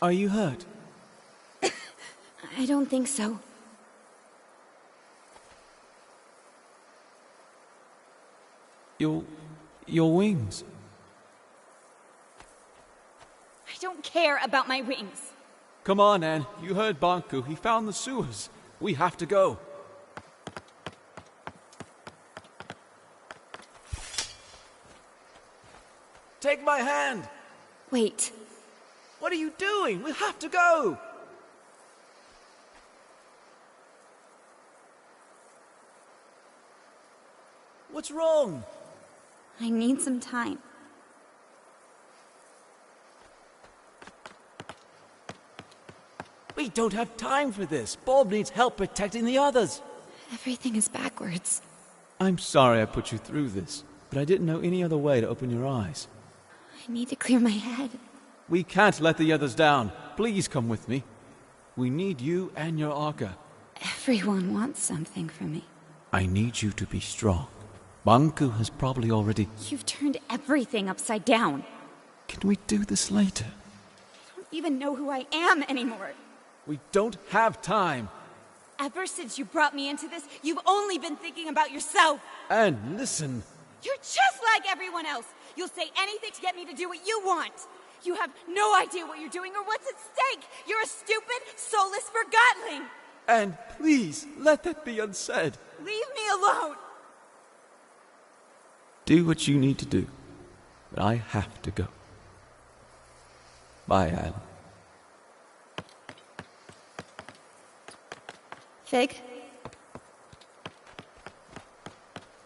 Are you hurt? I don't think so. Your wings. I don't care about my wings. Come on, Anne. You heard Banku. He found the sewers. We have to go. Take my hand. Wait. What are you doing? We have to go. What's wrong? I need some time. We don't have time for this. Bob needs help protecting the others. Everything is backwards. I'm sorry I put you through this, but I didn't know any other way to open your eyes. I need to clear my head. We can't let the others down. Please come with me. We need you and your Arca. Everyone wants something from me. I need you to be strong. Banku has probably already... You've turned everything upside down. Can we do this later? I don't even know who I am anymore. We don't have time. Ever since you brought me into this, you've only been thinking about yourself. And listen... You're just like everyone else. You'll say anything to get me to do what you want. You have no idea what you're doing or what's at stake. You're a stupid, soulless forgotling. And please, let that be unsaid. Leave me alone. Do what you need to do. But I have to go. Bye, Anne. Fig?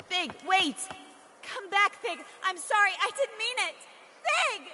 Fig, wait! Come back, Fig! I'm sorry, I didn't mean it! Fig!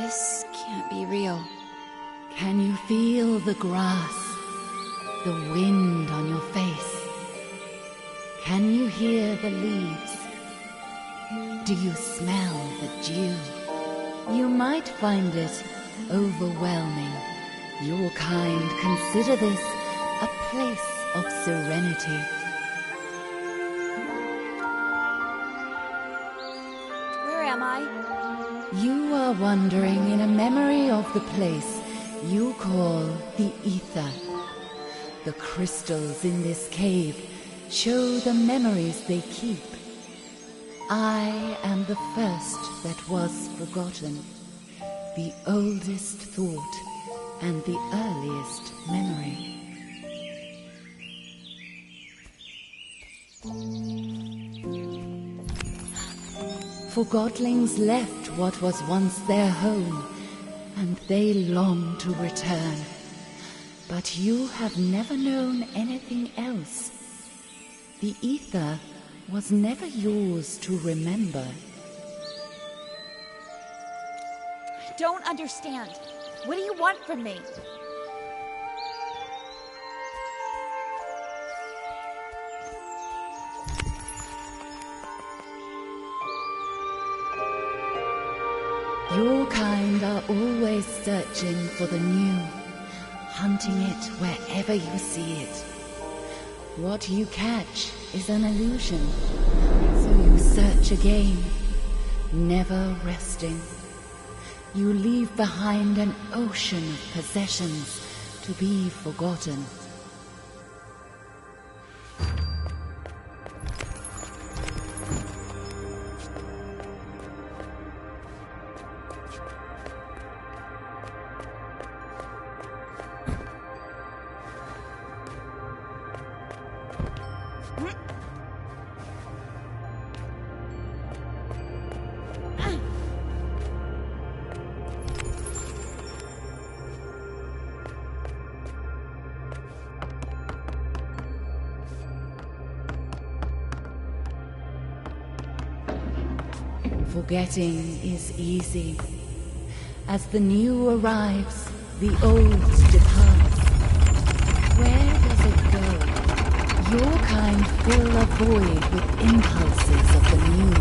This can't be real. Can you feel the grass, the wind on your face? Can you hear the leaves? Do you smell the dew? You might find it overwhelming. Your kind consider this a place of serenity. Where am I? You are wandering in a memory of the place you call the Ether. The crystals in this cave show the memories they keep. I am the first that was forgotten, the oldest thought and the earliest memory. Forgotlings left what was once their home, and they long to return. But you have never known anything else. The Ether was never yours to remember. I don't understand. What do you want from me? Your kind are always searching for the new, hunting it wherever you see it. What you catch is an illusion, so you search again, never resting. You leave behind an ocean of possessions to be forgotten. Forgetting is easy. As the new arrives, the old departs. Where does it go? Your kind fill a void with impulses of the new.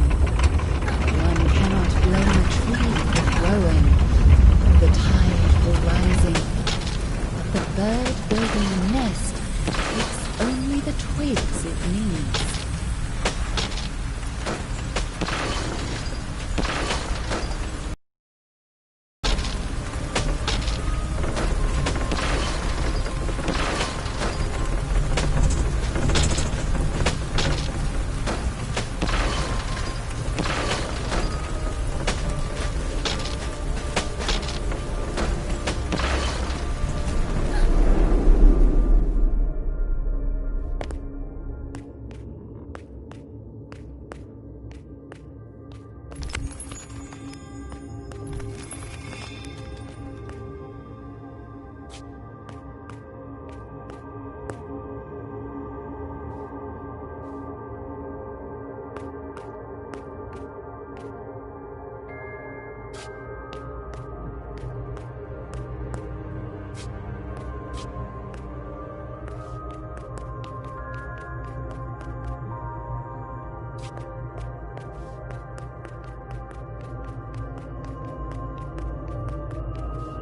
One cannot blame a tree for growing, or the tide for rising. But the bird building a nest picks only the twigs it needs.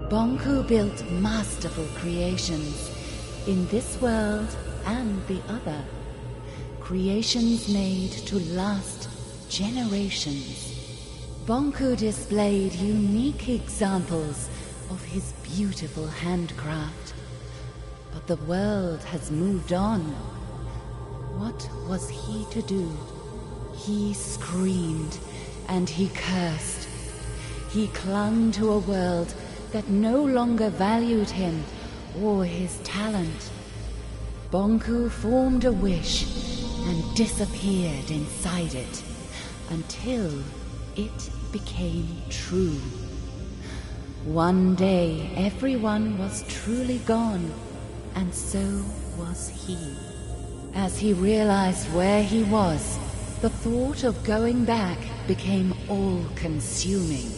Bonku built masterful creations in this world and the other. Creations made to last generations. Bonku displayed unique examples of his beautiful handcraft. But the world has moved on. What was he to do? He screamed and he cursed. He clung to a world that no longer valued him or his talent. Bonku formed a wish and disappeared inside it until it became true. One day everyone was truly gone, and so was he. As he realized where he was, the thought of going back became all-consuming.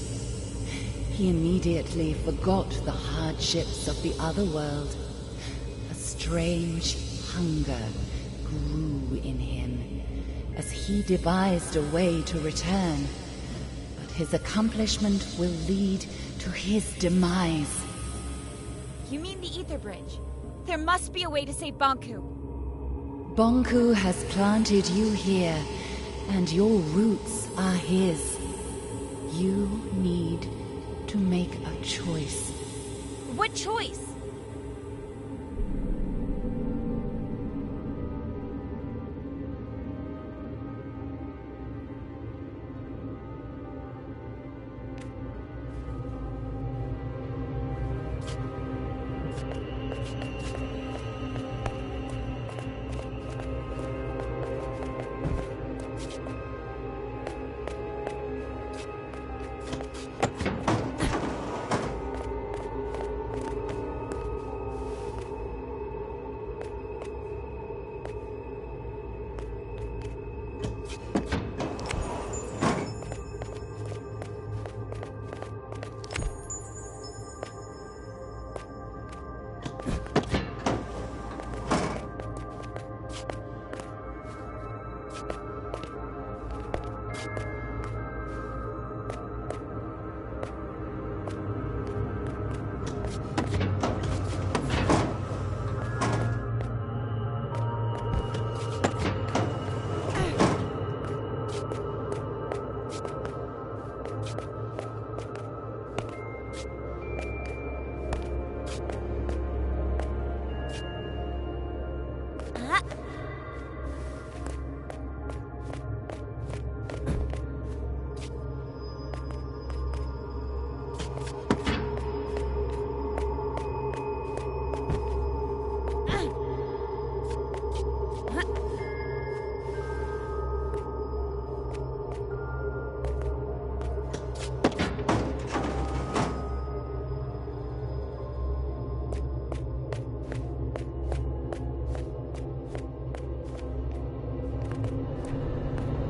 he immediately forgot the hardships of the other world. A strange hunger grew in him as he devised a way to return. But his accomplishment will lead to his demise. You mean the Ether Bridge? There must be a way to save Bonku. Bonku has planted you here, and your roots are his. You need to make a choice. What choice?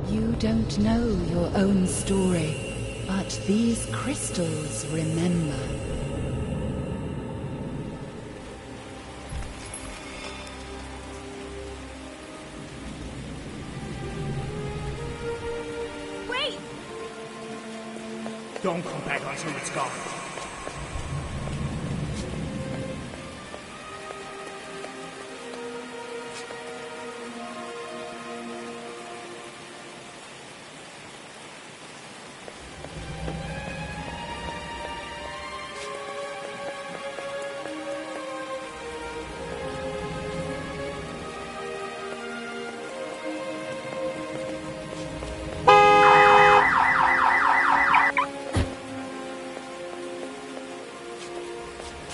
You don't know your own story, but these crystals remember. Wait! Don't come back until it's gone.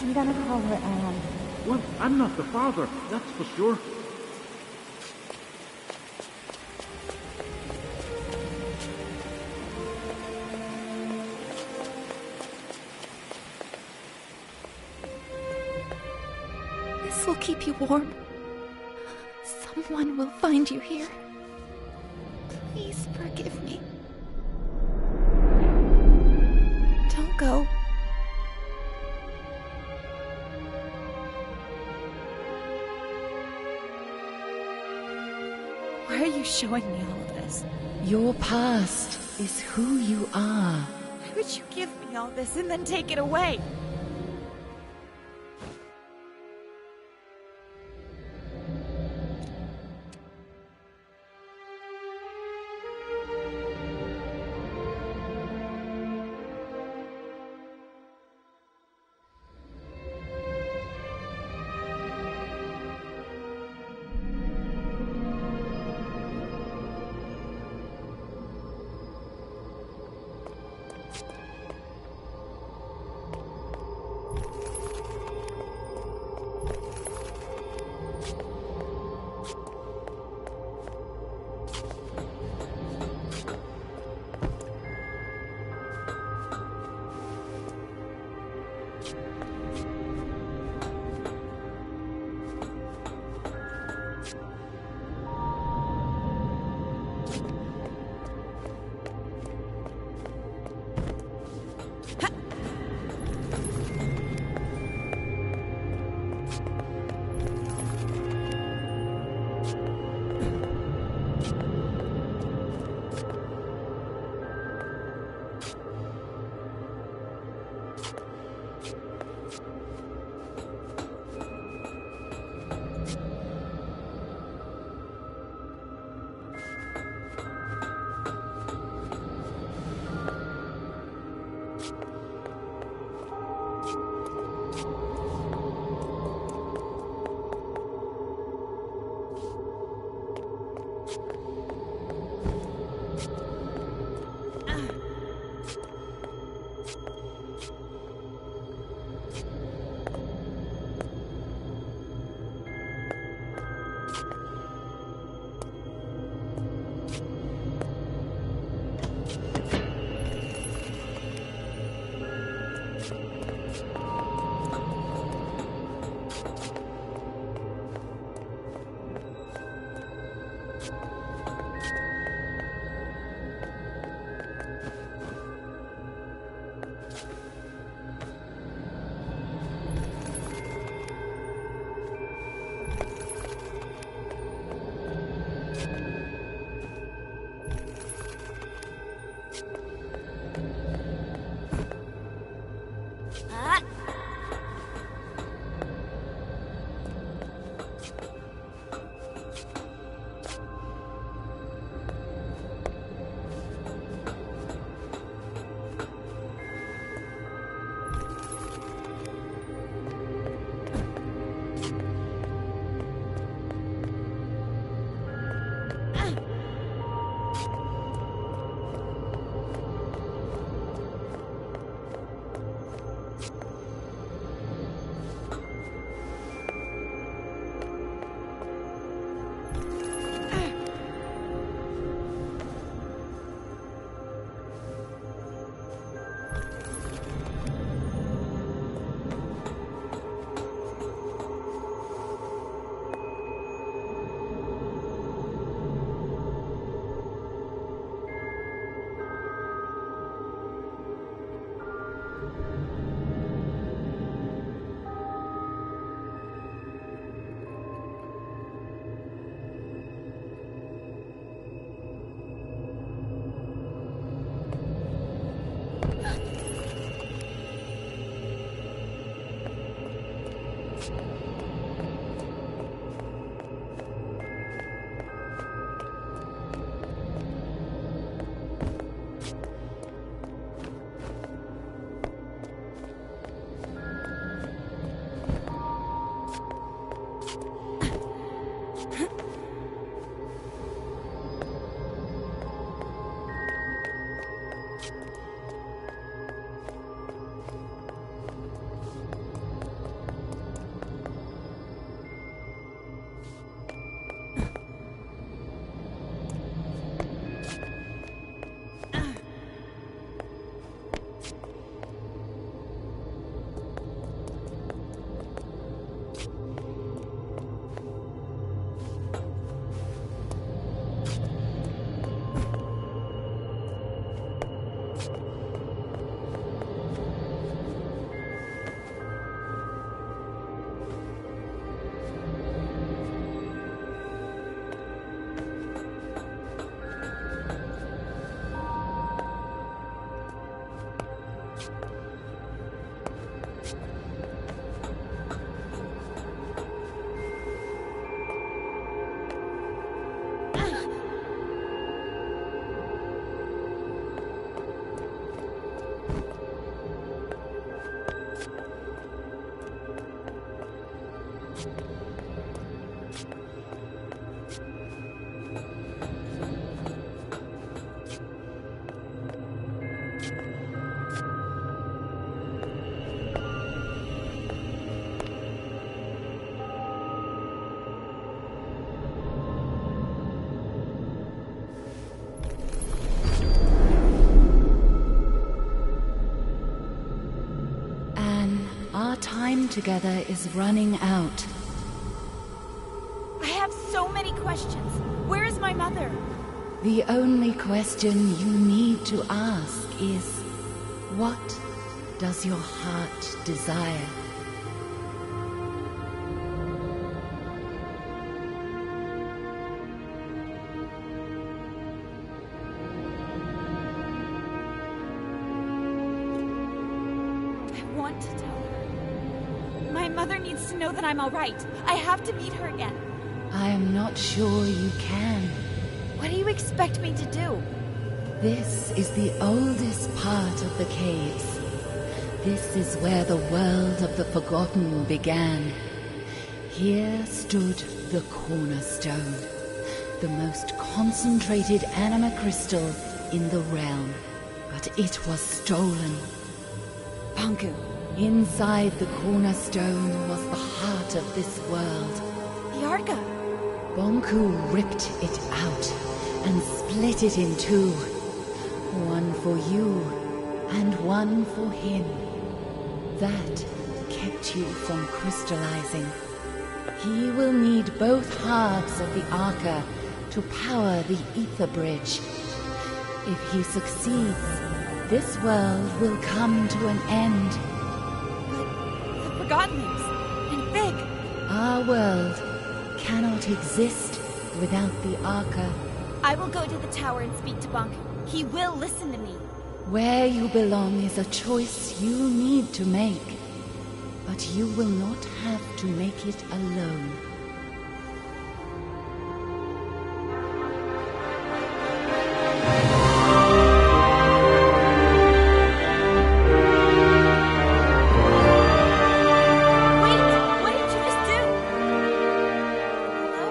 I'm gonna call her Anne. Well, I'm not the father, that's for sure. This will keep you warm. Someone will find you here. Please forgive me. Don't go. Why are you showing me all of this? Your past is who you are. Why would you give me all this and then take it away? Time together is running out. I have so many questions. Where is my mother? The only question you need to ask is, what does your heart desire? I want to tell her. My mother needs to know that I'm all right. I have to meet her again. I am not sure you can. What do you expect me to do? This is the oldest part of the caves. This is where the world of the Forgotten began. Here stood the Cornerstone, the most concentrated anima crystal in the realm. But it was stolen. Banku. Inside the Cornerstone was the heart of this world. The Arca. Bonku ripped it out and split it in two. One for you and one for him. That kept you from crystallizing. He will need both halves of the Arca to power the Ether Bridge. If he succeeds, this world will come to an end. But the Forgottenlings and Big. Our world cannot exist without the Arca. I will go to the tower and speak to Bonk. He will listen to me. Where you belong is a choice you need to make. But you will not have to make it alone. Wait! What did you just do? Hello?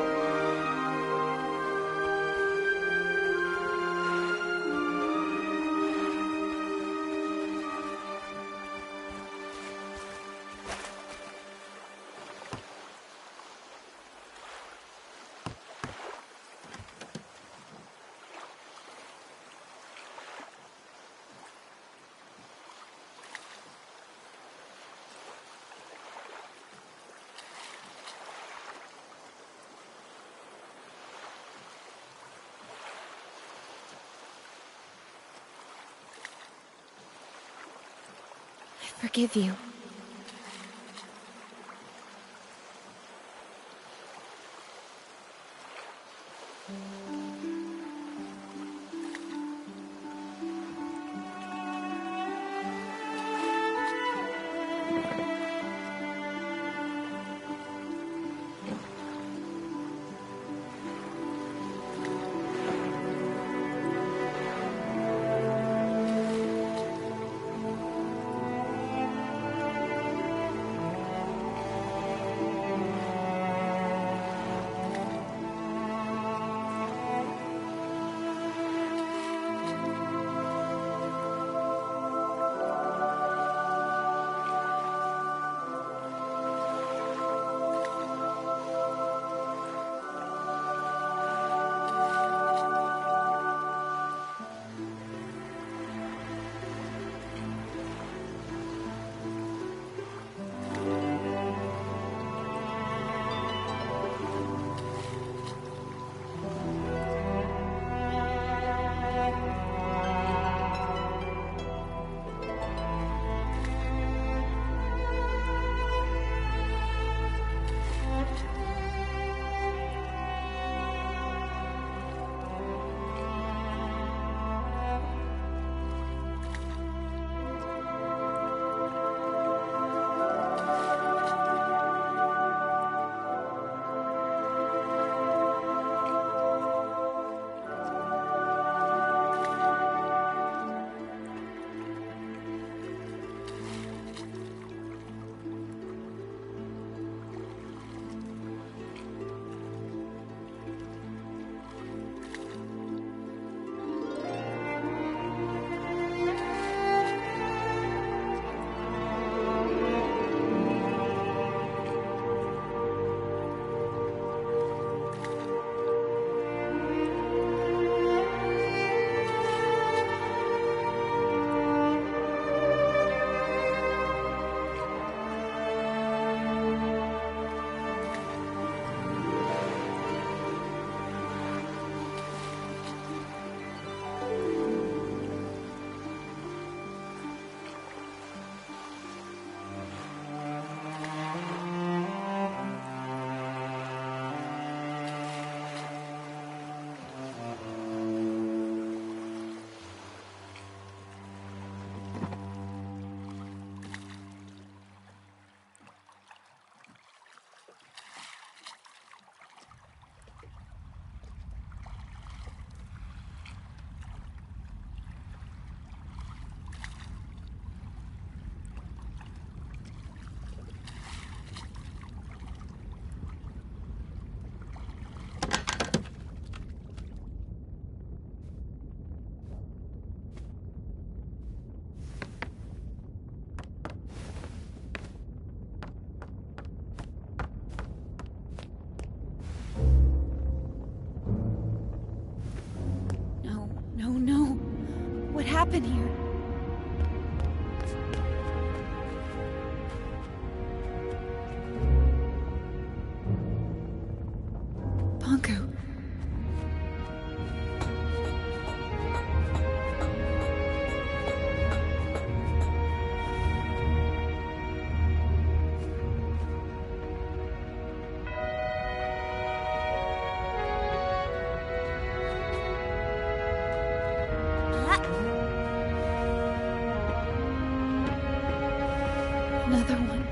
I forgive you. happen here? Bonku. Another one.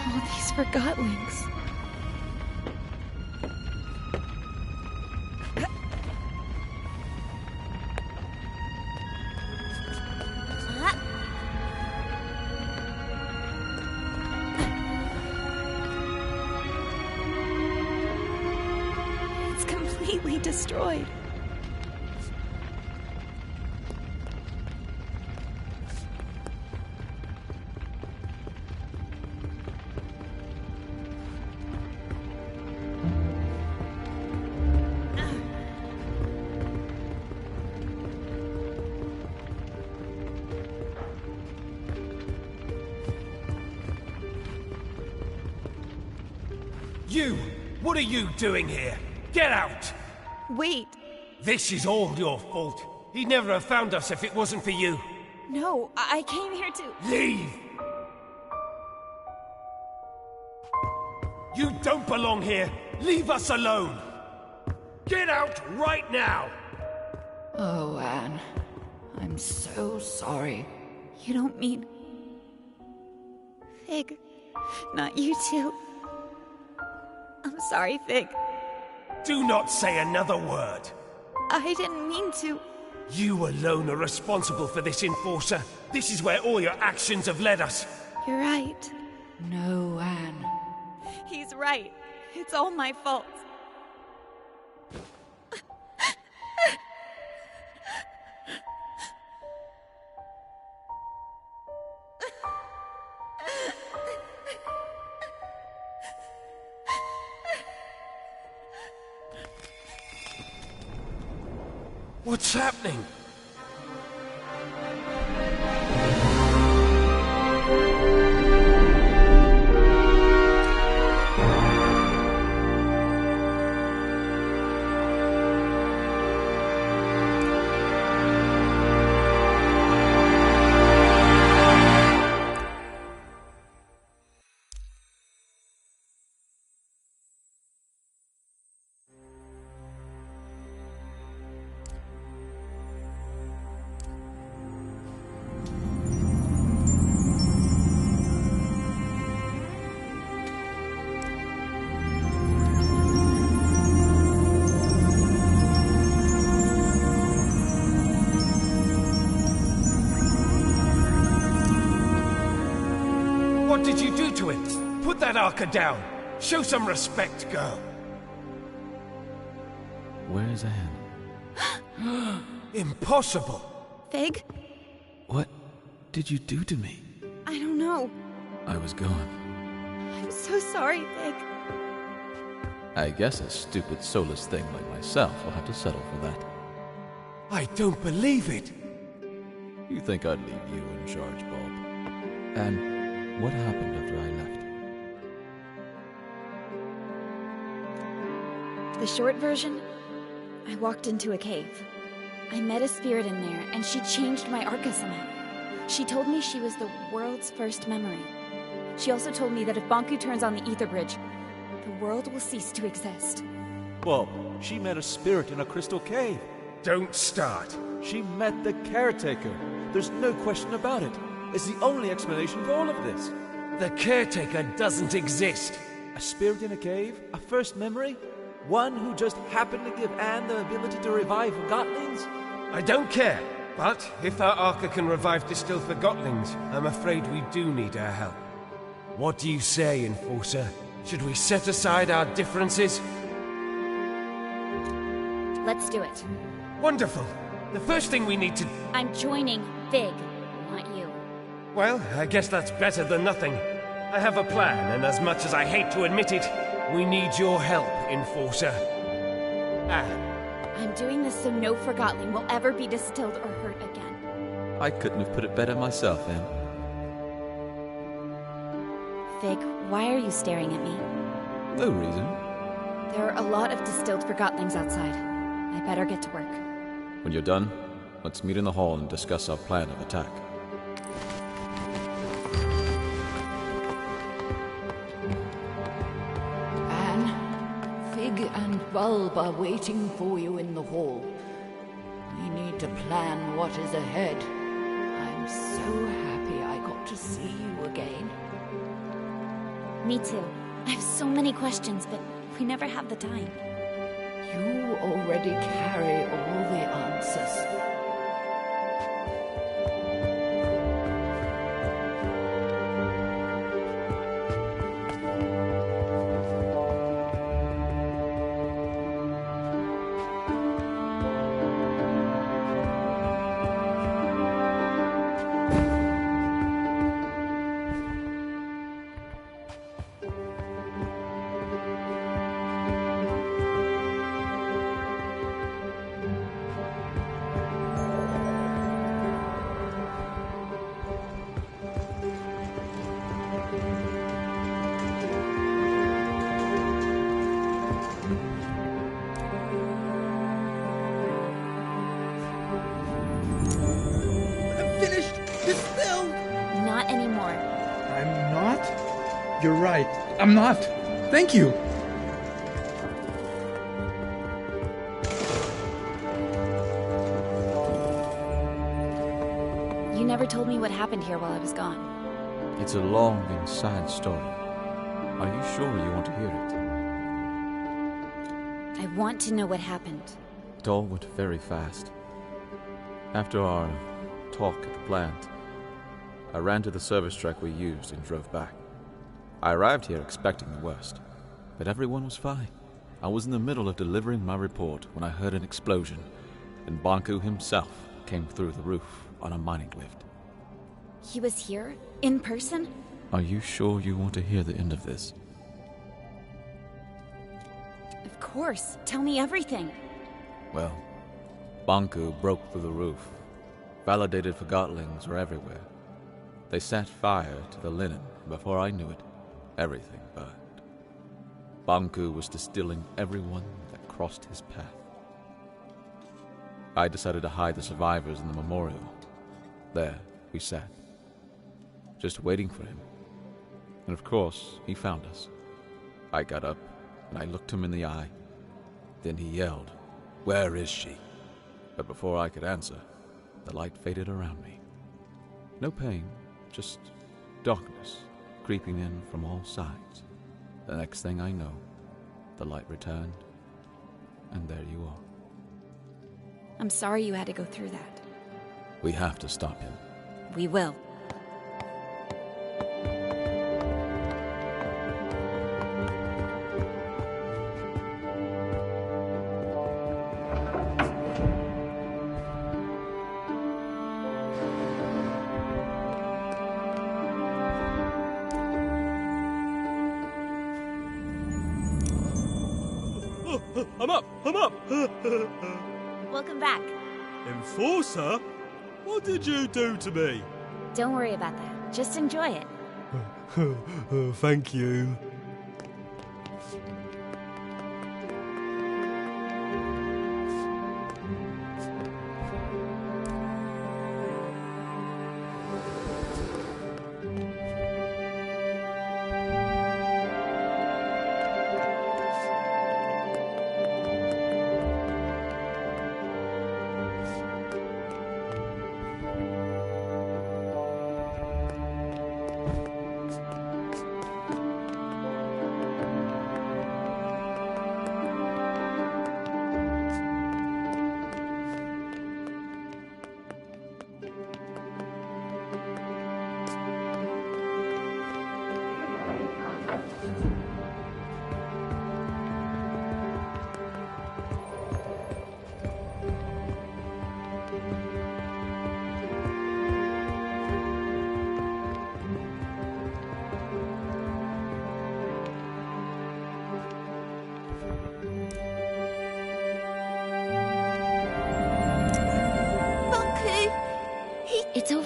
All these forgotlings. It's completely destroyed. You! What are you doing here? Get out! Wait. This is all your fault. He'd never have found us if it wasn't for you. No, I came here to... Leave! You don't belong here! Leave us alone! Get out right now! Oh, Anne. I'm so sorry. You don't mean... Fig. Not you too. I'm sorry, Fig. Do not say another word! I didn't mean to. You alone are responsible for this, Enforcer. This is where all your actions have led us. You're right. No, Anne. He's right. It's all my fault. What's happening? What did you do to it? Put that Arca down. Show some respect, girl. Where's Anne? Impossible. Fig? What did you do to me? I don't know. I was gone. I'm so sorry, Fig. I guess a stupid soulless thing like myself will have to settle for that. I don't believe it. You think I'd leave you in charge, Bob? And what happened after I left? The short version? I walked into a cave. I met a spirit in there, and she changed my Arca somehow. She told me she was the world's first memory. She also told me that if Bonku turns on the Ether Bridge, the world will cease to exist. Bob, she met a spirit in a crystal cave. Don't start. She met the caretaker. There's no question about it. It's the only explanation for all of this. The caretaker doesn't exist. A spirit in a cave? A first memory? One who just happened to give Anne the ability to revive forgotlings? I don't care. But if our Arca can revive distilled forgotlings, I'm afraid we do need her help. What do you say, Enforcer? Should we set aside our differences? Let's do it. Wonderful. The first thing we need to... I'm joining Fig, not you. Well, I guess that's better than nothing. I have a plan, and as much as I hate to admit it, we need your help, Enforcer. I'm doing this so no Forgotling will ever be distilled or hurt again. I couldn't have put it better myself, Em. Fig, why are you staring at me? No reason. There are a lot of distilled Forgotlings outside. I better get to work. When you're done, let's meet in the hall and discuss our plan of attack. Anne, Fig and Bulb are waiting for you in the hall. We need to plan what is ahead. I'm so happy I got to see you again. Me too. I have so many questions, but we never have the time. You already carry all the answers. Not anymore. I'm not? You're right. I'm not. Thank you. You never told me what happened here while I was gone. It's a long and sad story. Are you sure you want to hear it? I want to know what happened. It all went very fast. After our talk at the plant, I ran to the service truck we used and drove back. I arrived here expecting the worst, but everyone was fine. I was in the middle of delivering my report when I heard an explosion, and Banku himself came through the roof on a mining lift. He was here? In person? Are you sure you want to hear the end of this? Of course. Tell me everything. Well, Banku broke through the roof. Validated Forgotlings were everywhere. They set fire to the linen, and before I knew it, everything burned. Banku was distilling everyone that crossed his path. I decided to hide the survivors in the memorial. There, we sat, just waiting for him. And of course, he found us. I got up, and I looked him in the eye. Then he yelled, "Where is she?" But before I could answer, the light faded around me. No pain, just darkness creeping in from all sides. The next thing I know, the light returned, and there you are. I'm sorry you had to go through that. We have to stop him. We will. I'm up! I'm up! Welcome back. Enforcer? What did you do to me? Don't worry about that. Just enjoy it. Thank you.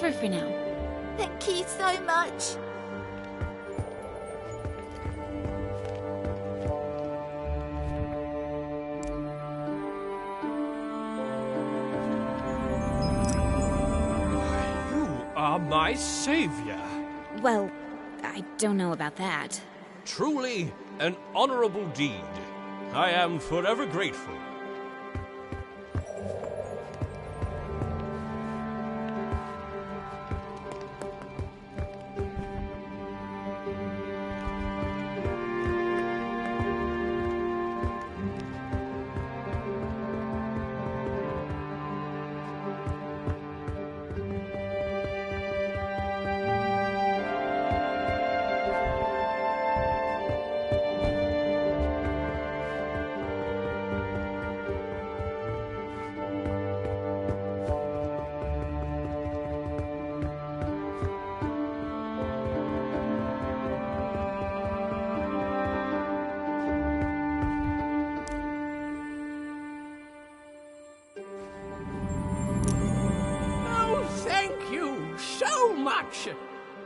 over for now. Thank you so much. You are my savior. Well, I don't know about that. Truly an honorable deed. I am forever grateful.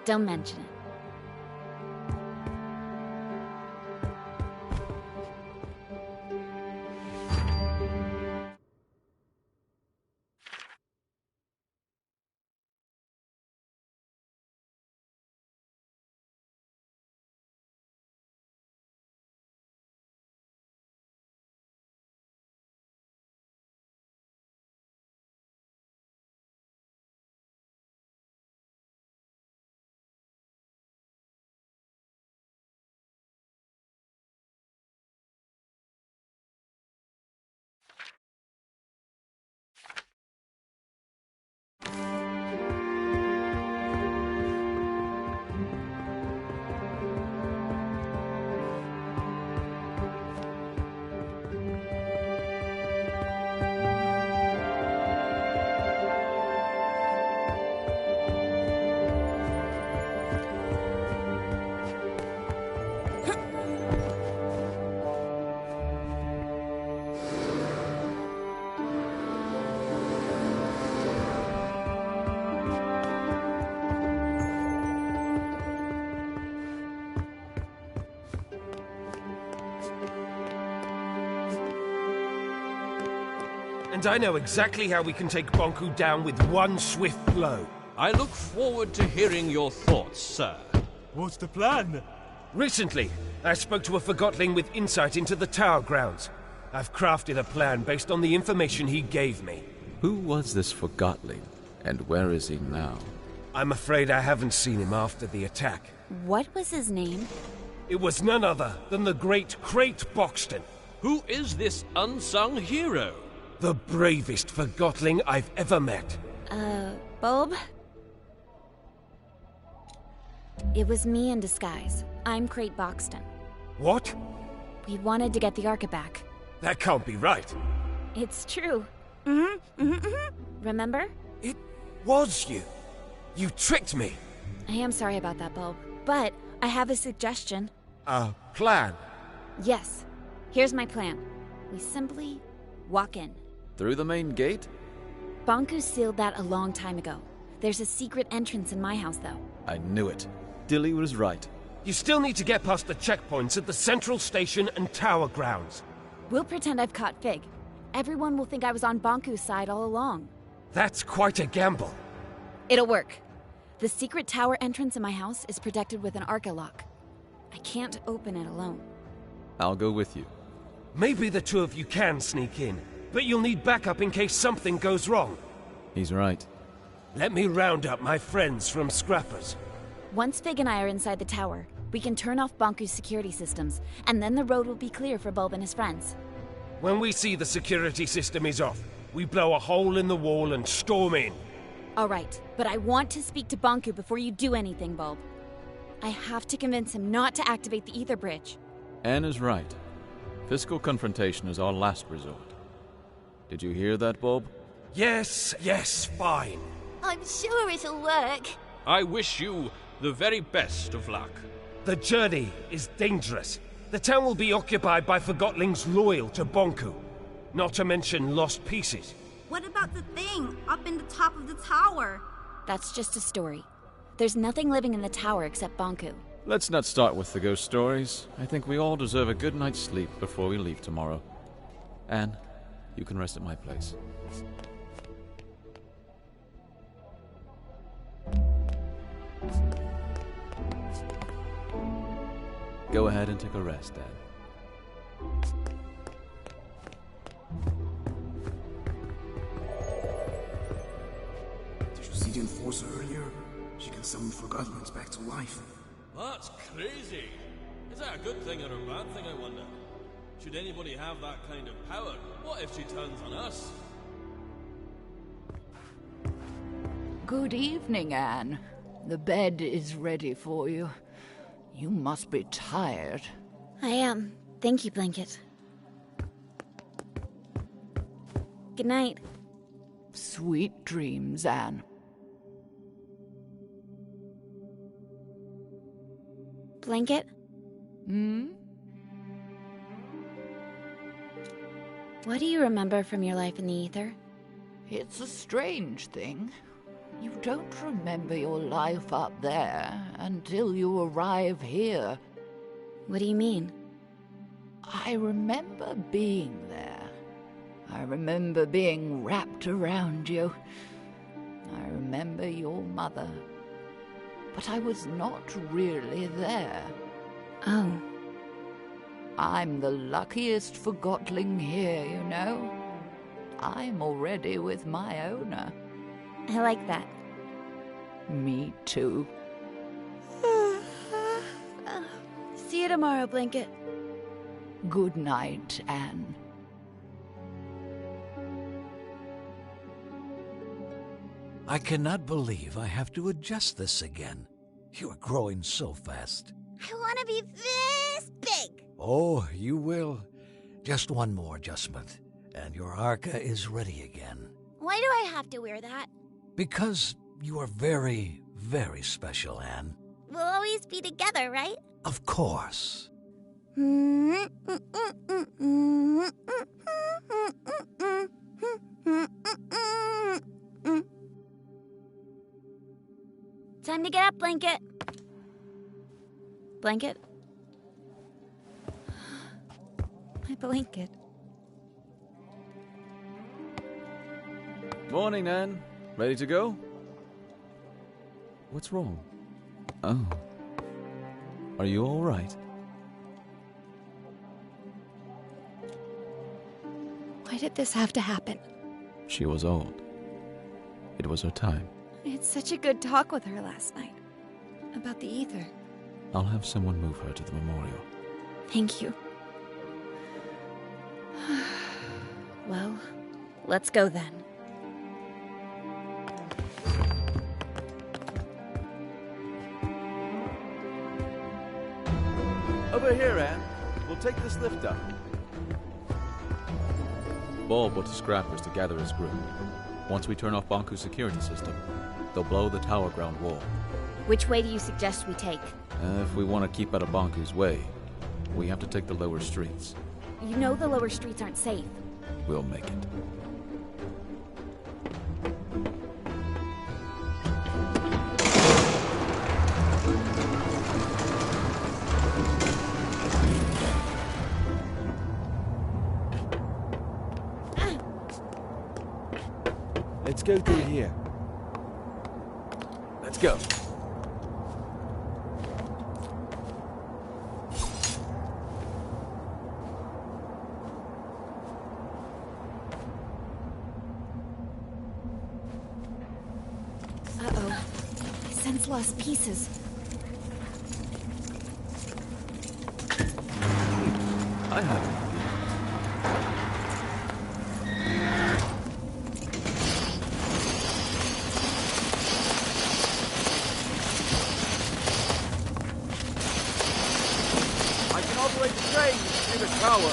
Don't mention it. And I know exactly how we can take Bonku down with one swift blow. I look forward to hearing your thoughts, sir. What's the plan? Recently, I spoke to a Forgotling with insight into the tower grounds. I've crafted a plan based on the information he gave me. Who was this Forgotling, and where is he now? I'm afraid I haven't seen him after the attack. What was his name? It was none other than the great Crate Boxton. Who is this unsung hero? The bravest Forgotling I've ever met. Bulb? It was me in disguise. I'm Crate Boxton. What? We wanted to get the Arca back. That can't be right. It's true. Remember? It was you. You tricked me. I am sorry about that, Bulb. But I have a suggestion. A plan? Yes. Here's my plan. We simply walk in. Through the main gate? Bonku sealed that a long time ago. There's a secret entrance in my house, though. I knew it. Dilly was right. You still need to get past the checkpoints at the central station and tower grounds. We'll pretend I've caught Fig. Everyone will think I was on Bonku's side all along. That's quite a gamble. It'll work. The secret tower entrance in my house is protected with an Arca lock. I can't open it alone. I'll go with you. Maybe the two of you can sneak in, but you'll need backup in case something goes wrong. He's right. Let me round up my friends from Scrappers. Once Fig and I are inside the tower, we can turn off Bonku's security systems, and then the road will be clear for Bulb and his friends. When we see the security system is off, we blow a hole in the wall and storm in. All right, but I want to speak to Bonku before you do anything, Bulb. I have to convince him not to activate the ether bridge. Anne is right. Physical confrontation is our last resort. Did you hear that, Bulb? Yes, fine. I'm sure it'll work. I wish you the very best of luck. The journey is dangerous. The town will be occupied by Forgotlings loyal to Bonku. Not to mention lost pieces. What about the thing up in the top of the tower? That's just a story. There's nothing living in the tower except Bonku. Let's not start with the ghost stories. I think we all deserve a good night's sleep before we leave tomorrow. Anne, you can rest at my place. Go ahead and take a rest, Anne. Did you see the Enforcer earlier? She can summon Forgotten back to life. That's crazy. Is that a good thing or a bad thing, I wonder? Should anybody have that kind of power, what if she turns on us? Good evening, Anne. The bed is ready for you. You must be tired. I am. Thank you, Blanket. Good night. Sweet dreams, Anne. Blanket? What do you remember from your life in the ether? It's a strange thing. You don't remember your life up there until you arrive here. What do you mean? I remember being there. I remember being wrapped around you. I remember your mother. But I was not really there. Oh. I'm the luckiest Forgotling here, you know. I'm already with my owner. I like that. Me too. See you tomorrow, Blanket. Good night, Anne. I cannot believe I have to adjust this again. You are growing so fast. I want to be this big. Oh, you will. Just one more adjustment, and your Arca is ready again. Why do I have to wear that? Because you are very, very special, Anne. We'll always be together, right? Of course. Time to get up, Blanket. Blanket? My blanket. Morning, Anne. Ready to go? What's wrong? Oh. Are you all right? Why did this have to happen? She was old. It was her time. I had such a good talk with her last night. About the ether. I'll have someone move her to the memorial. Thank you. Well, let's go then. Over here, Anne. We'll take this lift up. Ball brought the scrappers to gather his group. Once we turn off Bonku's security system, they'll blow the tower ground wall. Which way do you suggest we take? If we want to keep out of Bonku's way, we have to take the lower streets. You know the lower streets aren't safe. We'll make it. Let's go through here. Let's go. Uh-oh. I sense lost pieces. I have it. Operate the train through the tower.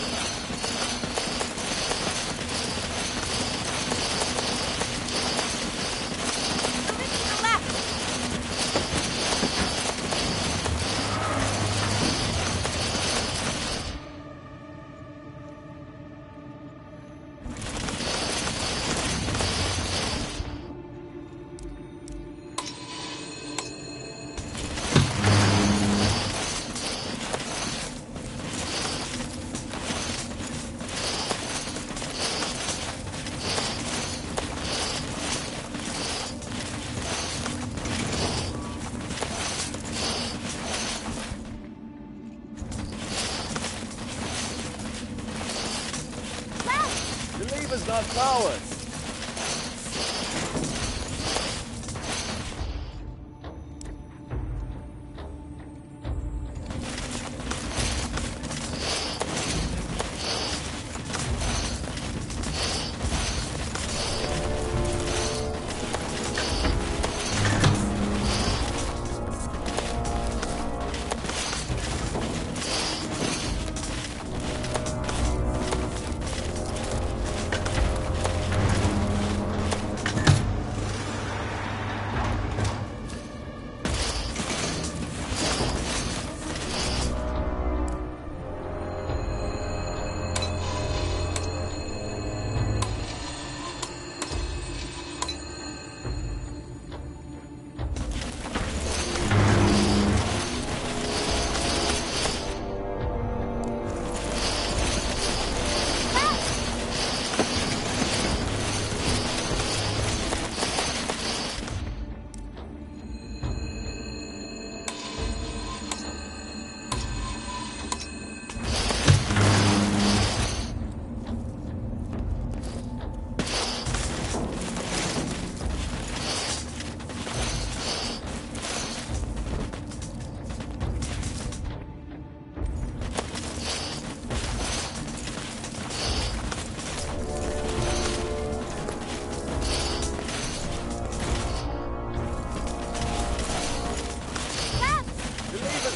lever's not powered.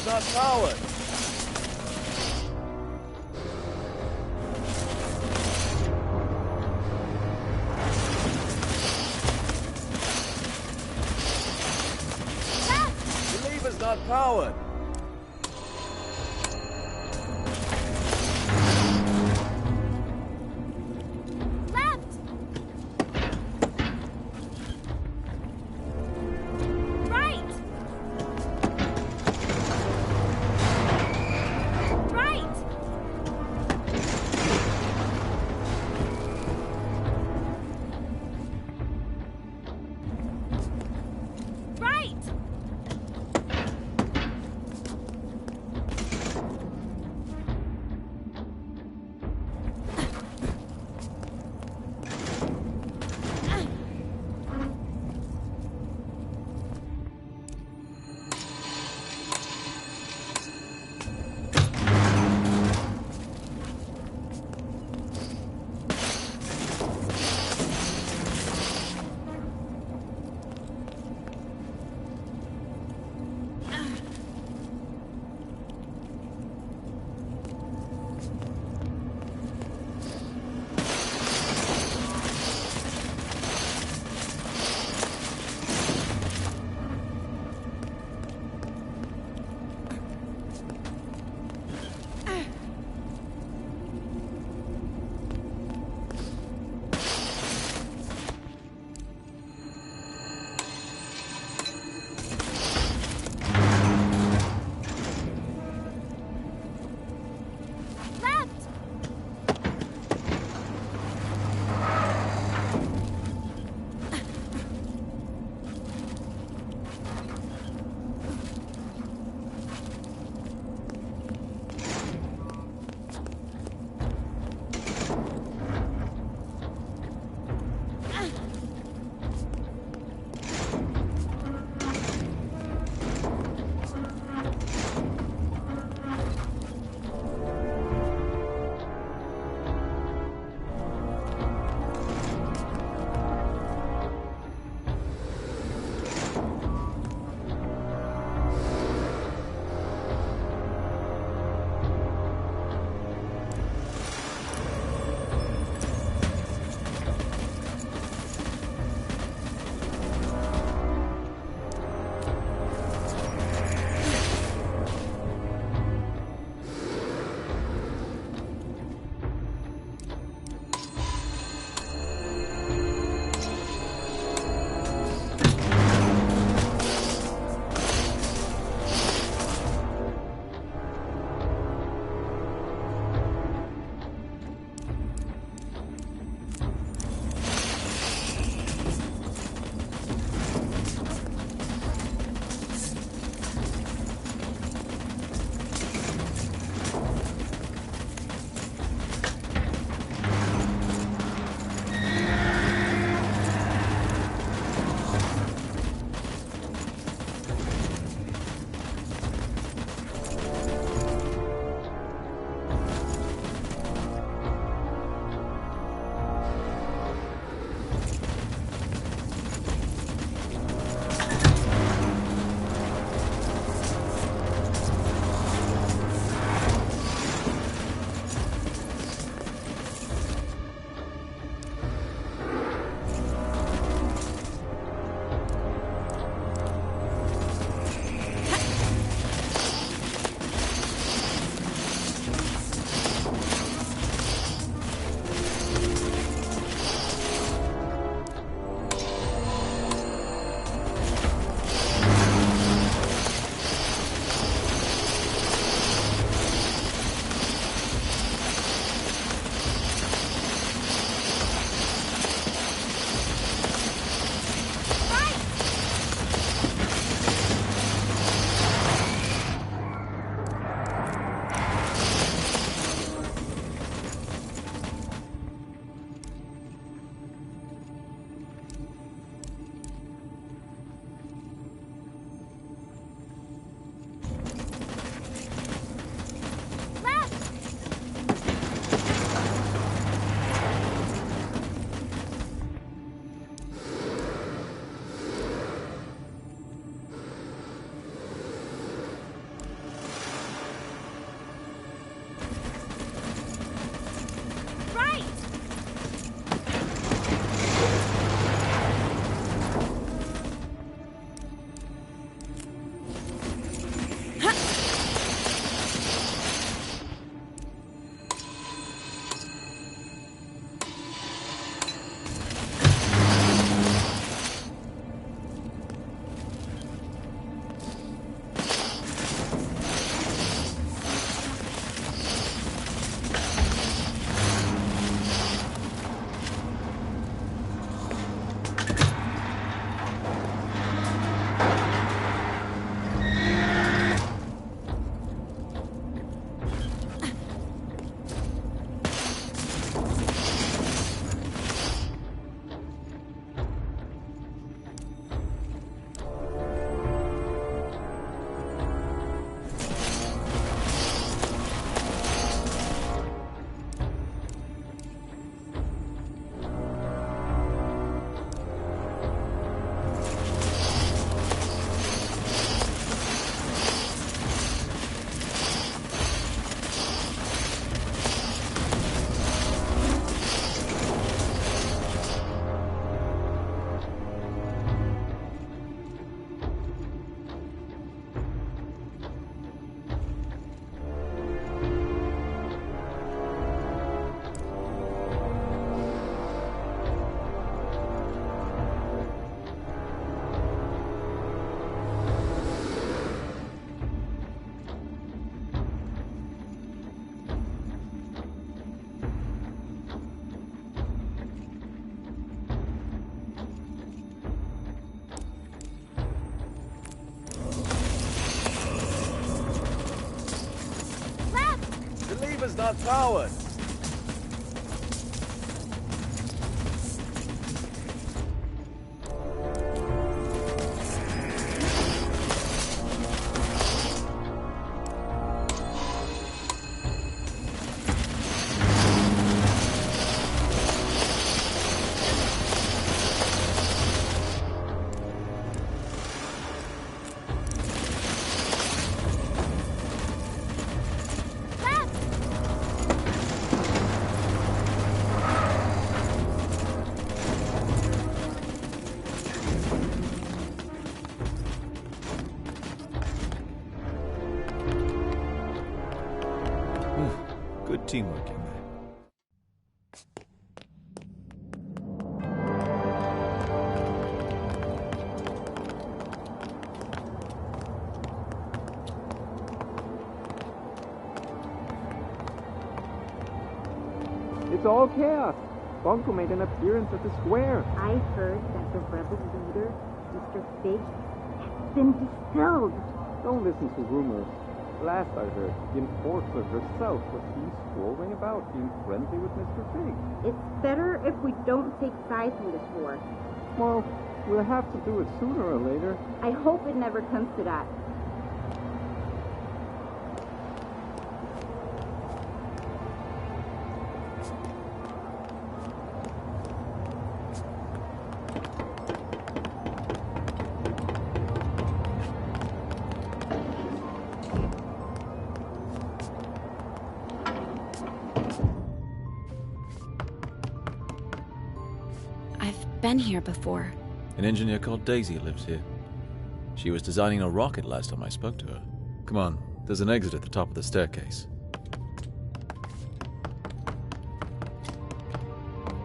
Not powered. The lever's not powered. Is not powered. Good teamwork in there. It's all chaos. Bunko made an appearance at the square. I heard that the rebel leader, Mr. Fig, has been distilled. Don't listen to rumors. Last I heard, the Enforcer herself was seen strolling about, being friendly with Mr. Fig. It's better if we don't take sides in this war. Well, we'll have to do it sooner or later. I hope it never comes to that. Been here before. An engineer called Daisy lives here. She was designing a rocket last time I spoke to her. Come on, there's an exit at the top of the staircase.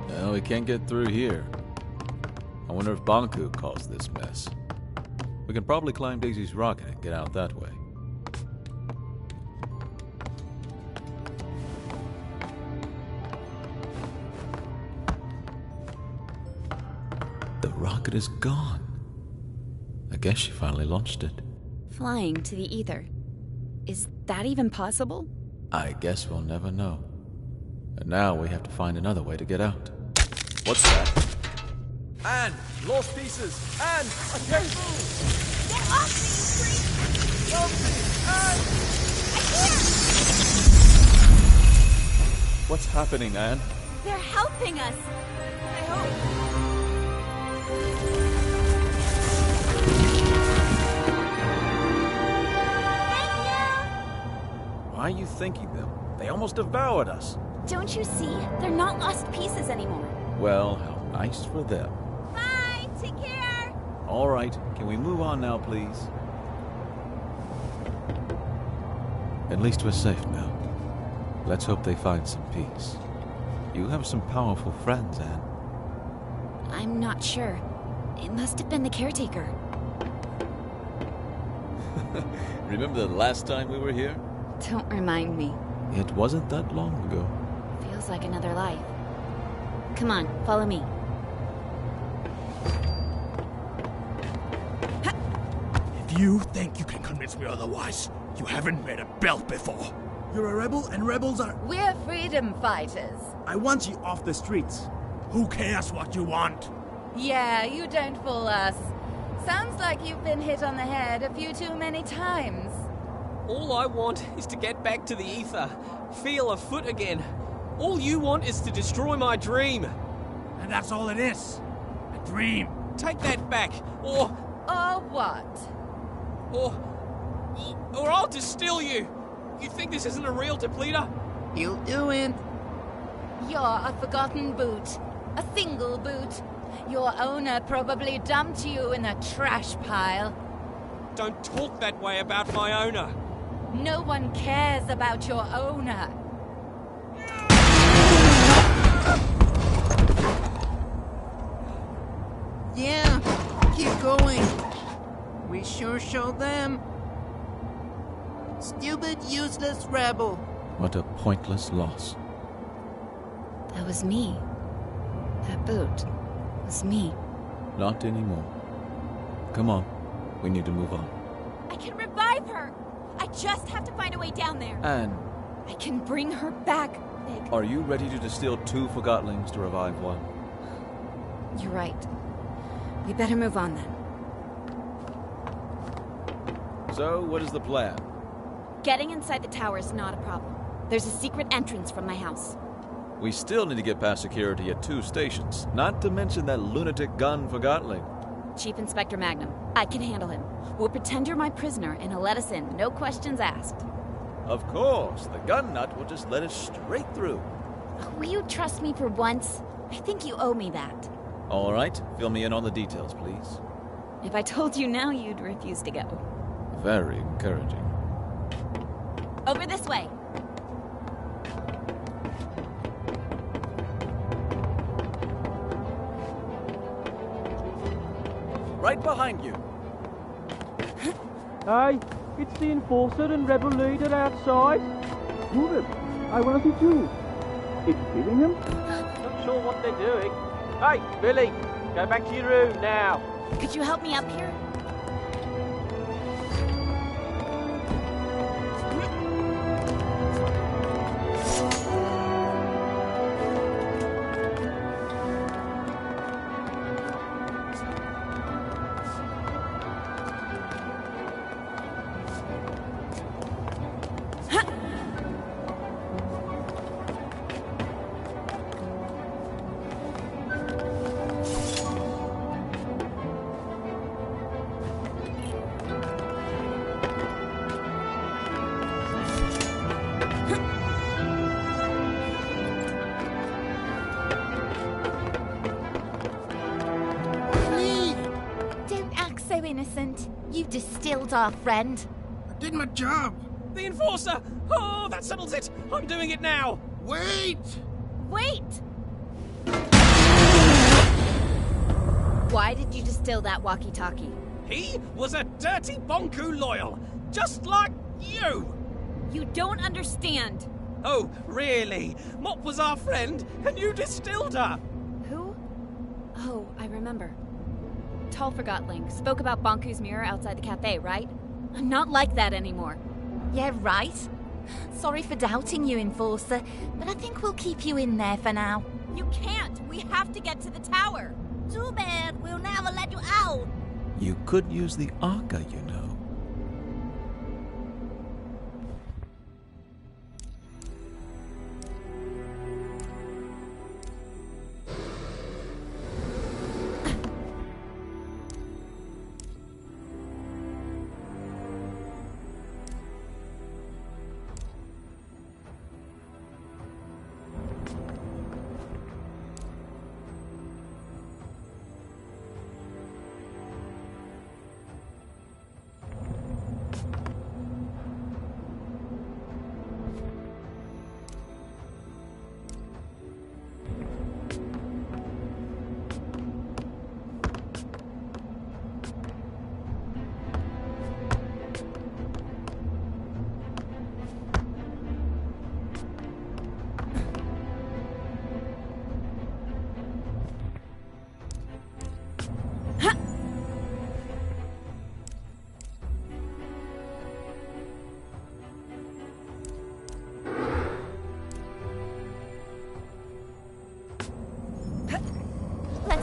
No, we can't get through here. I wonder if Banku caused this mess. We can probably climb Daisy's rocket and get out that way. The rocket is gone. I guess she finally launched it. Flying to the ether. Is that even possible? I guess we'll never know. And now we have to find another way to get out. What's that? Anne! Lost pieces! Anne! I can't move! Get off me, you Help me! Anne! I can't! What's happening, Anne? They're helping us! I hope. Why are you thanking them? They almost devoured us. Don't you see? They're not lost pieces anymore. Well, how nice for them. Bye! Take care! All right, can we move on now, please? At least we're safe now. Let's hope they find some peace. You have some powerful friends, Anne. I'm not sure. It must have been the caretaker. Remember the last time we were here? Don't remind me. It wasn't that long ago. Feels like another life. Come on, follow me. If you think you can convince me otherwise, you haven't met a belt before. You're a rebel, and rebels are... We're freedom fighters. I want you off the streets. Who cares what you want? Yeah, you don't fool us. Sounds like you've been hit on the head a few too many times. All I want is to get back to the ether, feel a foot again. All you want is to destroy my dream. And that's all it is. A dream. Take that back, or what? Or I'll distill you. You think this isn't a real depleter? You'll do it. You're a forgotten boot. A single boot. Your owner probably dumped you in a trash pile. Don't talk that way about my owner. No one cares about your owner. Yeah, keep going. We sure showed them. Stupid, useless rebel. What a pointless loss. That was me. That boot was me. Not anymore. Come on. We need to move on. I can revive her! I just have to find a way down there. Anne. I can bring her back, Big. Are you ready to distill 2 Forgotlings to revive 1? You're right. We better move on then. So, what is the plan? Getting inside the tower is not a problem. There's a secret entrance from my house. We still need to get past security at 2 stations, not to mention that lunatic gun Forgotling. Chief Inspector Magnum, I can handle him. We'll pretend you're my prisoner and he'll let us in, no questions asked. Of course, the gun nut will just let us straight through. Will you trust me for once? I think you owe me that. All right, fill me in on the details, please. If I told you now, you'd refuse to go. Very encouraging. Over this way. Right behind you. Hey, it's the Enforcer and Rebel Leader outside. Move it. I want to see too. It's beating him? Not sure what they're doing. Hey, Billy, go back to your room now. Could you help me up here? Innocent. You distilled our friend. I did my job. The Enforcer! Oh, that settles it! I'm doing it now! Wait! Wait! Why did you distill that walkie-talkie? He was a dirty Bonku loyal, just like you! You don't understand. Oh, really? Mop was our friend, and you distilled her! Who? Oh, I remember. Tall Forgotling spoke about Bonku's mirror outside the cafe, right? I'm not like that anymore. Yeah, right. Sorry for doubting you, Enforcer, but I think we'll keep you in there for now. You can't! We have to get to the tower! Too bad, we'll never let you out! You could use the Arca, you know.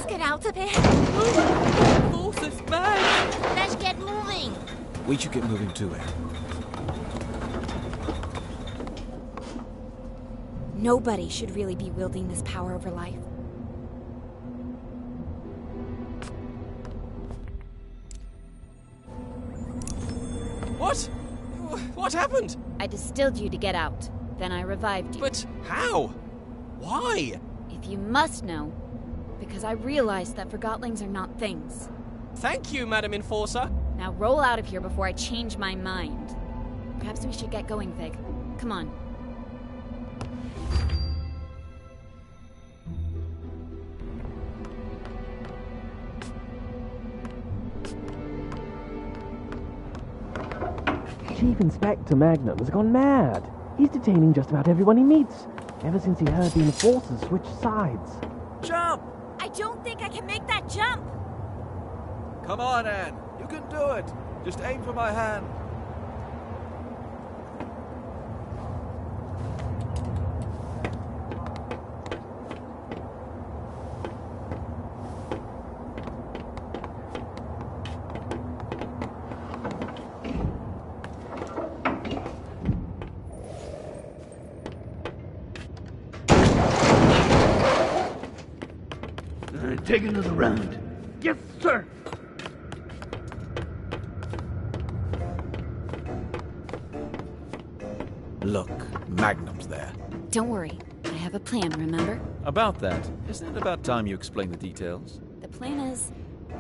Let's get out of here. Force is bad. Let's get moving. We should get moving too, Anne. Nobody should really be wielding this power over life. What? What happened? I distilled you to get out. Then I revived you. But how? Why? If you must know, because I realized that Forgotlings are not things. Thank you, Madam Enforcer. Now roll out of here before I change my mind. Perhaps we should get going, Fig. Come on. Chief Inspector Magnum has gone mad. He's detaining just about everyone he meets, ever since he heard the Enforcers switch sides. Jump! I don't think I can make that jump! Come on, Anne. You can do it. Just aim for my hand. Take another round. Yes, sir. Look, Magnum's there. Don't worry. I have a plan, remember? About that, isn't it about time you explain the details? The plan is,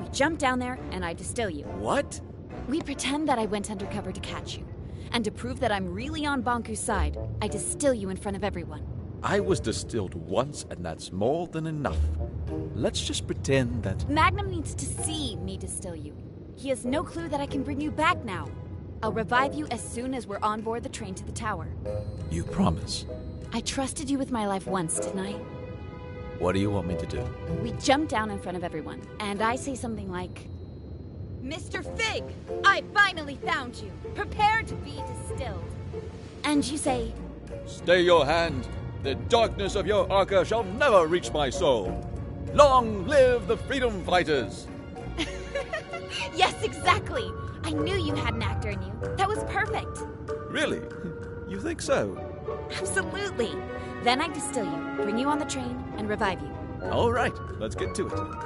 we jump down there and I distill you. What? We pretend that I went undercover to catch you. And to prove that I'm really on Banku's side, I distill you in front of everyone. I was distilled once, and that's more than enough. Let's just pretend that... Magnum needs to see me distill you. He has no clue that I can bring you back now. I'll revive you as soon as we're on board the train to the tower. You promise? I trusted you with my life once, didn't I? What do you want me to do? We jump down in front of everyone, and I say something like, Mr. Fig, I finally found you. Prepare to be distilled. And you say, Stay your hand. The darkness of your Arca shall never reach my soul. Long live the freedom fighters! Yes, exactly. I knew you had an actor in you. That was perfect. Really? You think so? Absolutely. Then I distill you, bring you on the train, and revive you. All right, let's get to it.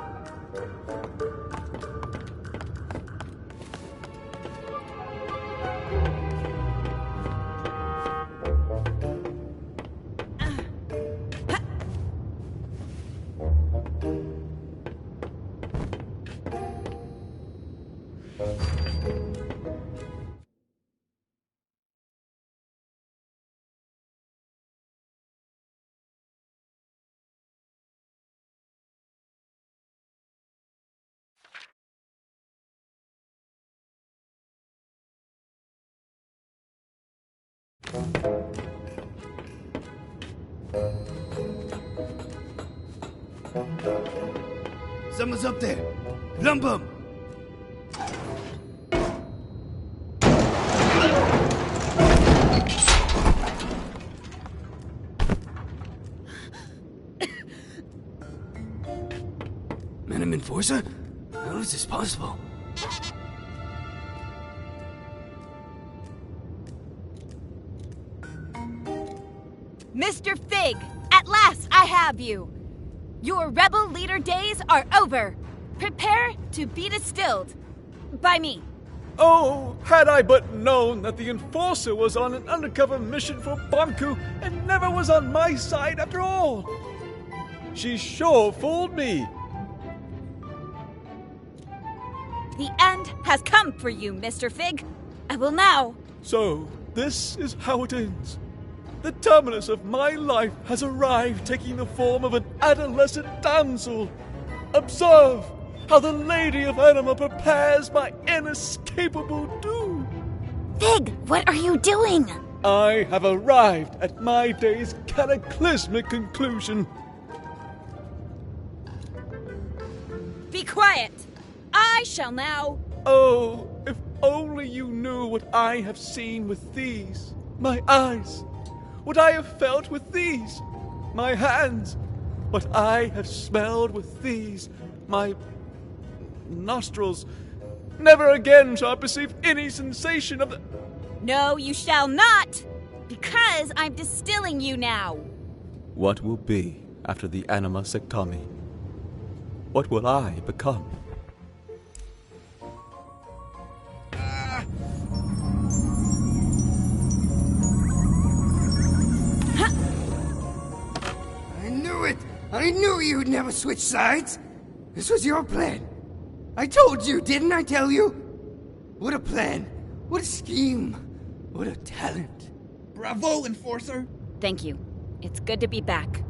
Someone's up there. Lump 'em. Madam Enforcer? How is this possible? Mr. Fig, at last I have you. Your rebel leader days are over. Prepare to be distilled. By me. Oh, had I but known that the Enforcer was on an undercover mission for Banku and never was on my side after all. She sure fooled me. The end has come for you, Mr. Fig. I will now... So, this is how it ends. The terminus of my life has arrived, taking the form of an adolescent damsel. Observe how the Lady of Anima prepares my inescapable doom. Fig, what are you doing? I have arrived at my day's cataclysmic conclusion. Be quiet. I shall now... Oh, if only you knew what I have seen with these, my eyes. What I have felt with these, my hands. What I have smelled with these, my nostrils. Never again shall I perceive any sensation of the... No, you shall not! Because I'm distilling you now! What will be after the Anima Sectami? What will I become? I knew it! I knew you'd never switch sides! This was your plan. I told you, didn't I tell you? What a plan. What a scheme. What a talent. Bravo, Enforcer! Thank you. It's good to be back.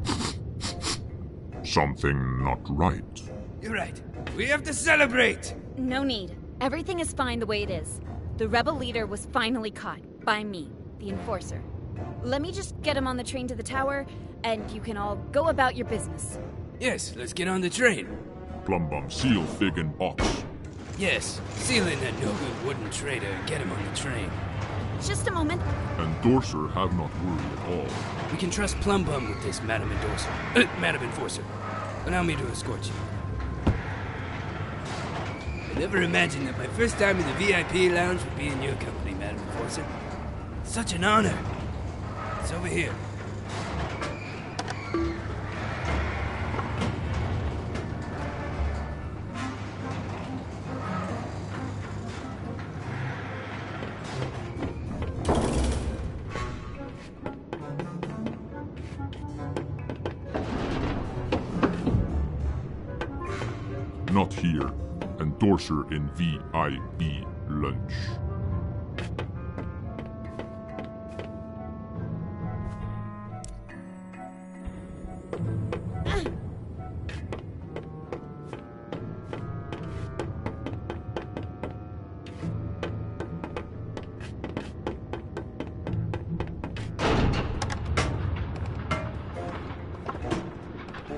Something not right. You're right. We have to celebrate! No need. Everything is fine the way it is. The rebel leader was finally caught. By me, the Enforcer. Let me just get him on the train to the tower, and you can all go about your business. Yes, let's get on the train. Plumbum, seal, fig, and ox. Yes, seal in that no-good wooden traitor and get him on the train. Just a moment. Endorser have not worried at all. We can trust Plumbum with this, Madam Endorser. Madam Enforcer. Allow me to escort you. I never imagined that my first time in the VIP lounge would be in your company, Madam Enforcer. Such an honor. It's over here. Not here. Endorser in VIP lunch.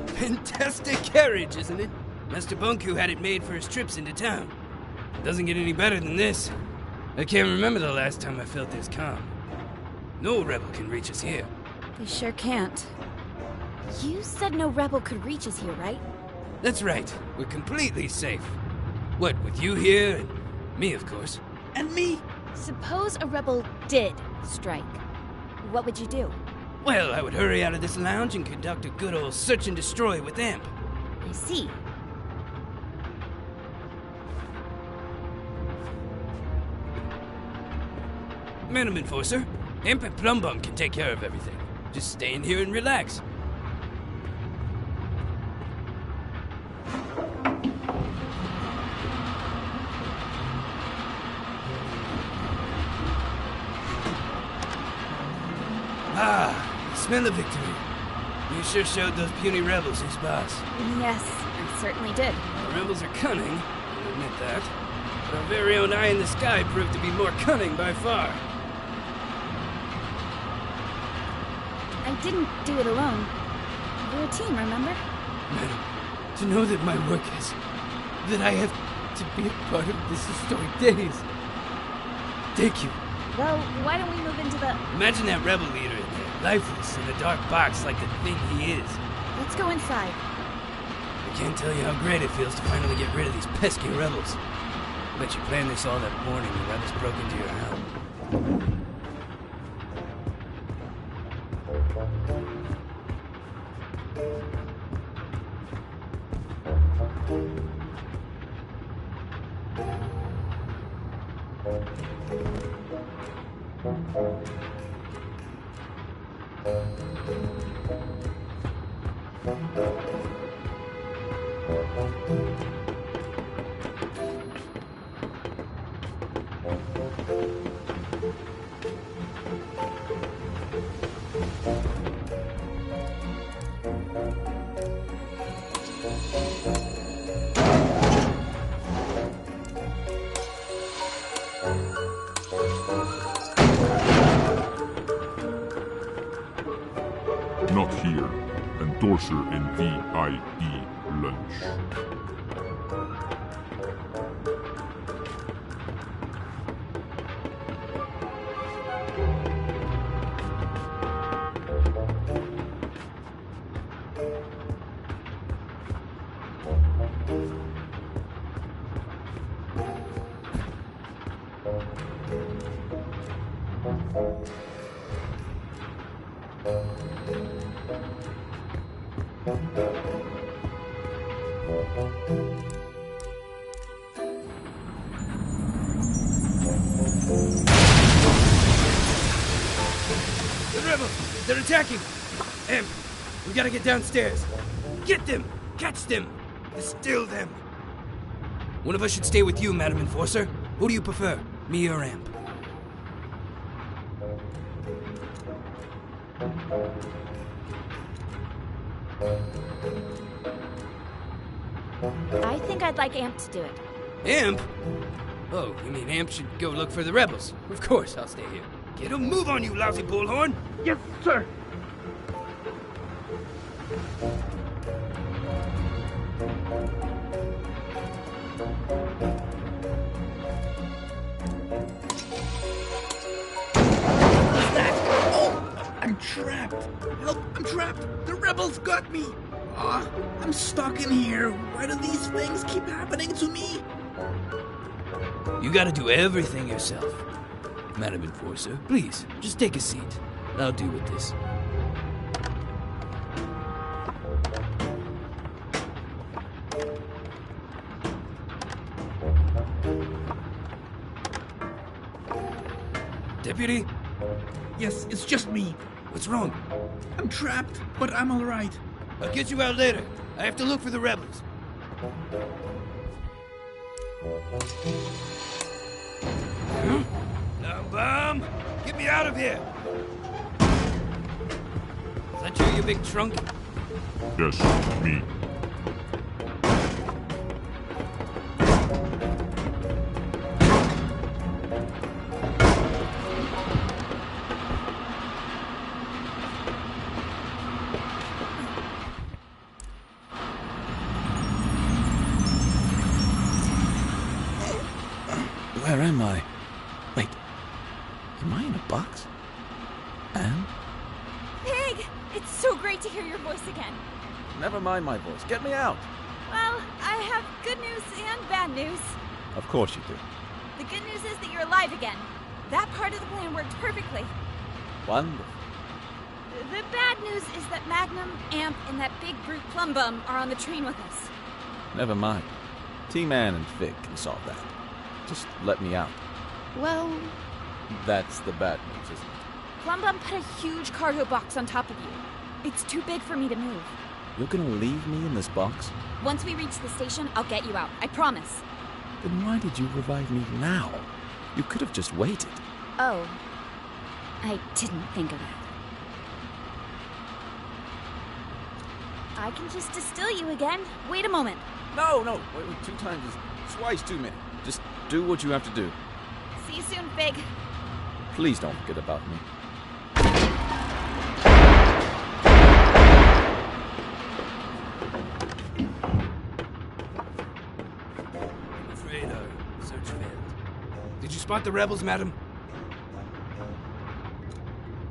Fantastic carriage, isn't it? Master Bunku had it made for his trips into town. Doesn't get any better than this. I can't remember the last time I felt this calm. No rebel can reach us here. They sure can't. You said no rebel could reach us here, right? That's right. We're completely safe. What, with you here and me, of course. And me? Suppose a rebel did strike. What would you do? Well, I would hurry out of this lounge and conduct a good old search and destroy with Imp. I see. Madam Enforcer, Imp and Plumbum can take care of everything. Just stay in here and relax. Ah, smell of victory. You sure showed those puny rebels who's boss. Yes, I certainly did. The rebels are cunning, I'll admit that. But our very own eye in the sky proved to be more cunning by far. I didn't do it alone. We're a team, remember? Madam, to know that my work is... that I have to be a part of this historic days. Thank you. Well, why don't we move into the... Imagine that rebel leader in there, lifeless in a dark box like the thing he is. Let's go inside. I can't tell you how great it feels to finally get rid of these pesky rebels. I bet you planned this all that morning the rebels broke into your house. Not here. Endorser in VIP lunch. The rebels! They're attacking! Em, we gotta get downstairs. Get them! Catch them! Distill them! One of us should stay with you, Madam Enforcer. Who do you prefer, me or Amp? I think I'd like Amp to do it. Amp? Oh, you mean Amp should go look for the rebels? Of course, I'll stay here. Get a move on, you lousy bullhorn! Yes, sir. I'm trapped. Help, I'm trapped. The rebels got me. I'm stuck in here. Why do these things keep happening to me? You gotta do everything yourself. Madam Enforcer, please, just take a seat. I'll deal with this. Deputy? Yes, it's just me. What's wrong? I'm trapped, but I'm all right. I'll get you out later. I have to look for the rebels. Bomb! Get me out of here! Is that you big trunk? Yes, me. Where am I? Wait. Am I in a box? Anne? Pig! It's so great to hear your voice again. Never mind my voice. Get me out. Well, I have good news and bad news. Of course you do. The good news is that you're alive again. That part of the plan worked perfectly. Wonderful. The bad news is that Magnum, Amp, and that big brute Plum Bum are on the train with us. Never mind. T-Man and Fig can solve that. Just let me out. Well... That's the bad news, isn't it? Plum Bum put a huge cargo box on top of you. It's too big for me to move. You're gonna leave me in this box? Once we reach the station, I'll get you out. I promise. Then why did you revive me now? You could have just waited. Oh. I didn't think of that. I can just distill you again. Wait a moment. No. Wait, 2 times is twice too many. Just do what you have to do. See you soon, Fig. Please don't forget about me. I'm afraid our search failed. Did you spot the rebels, madam?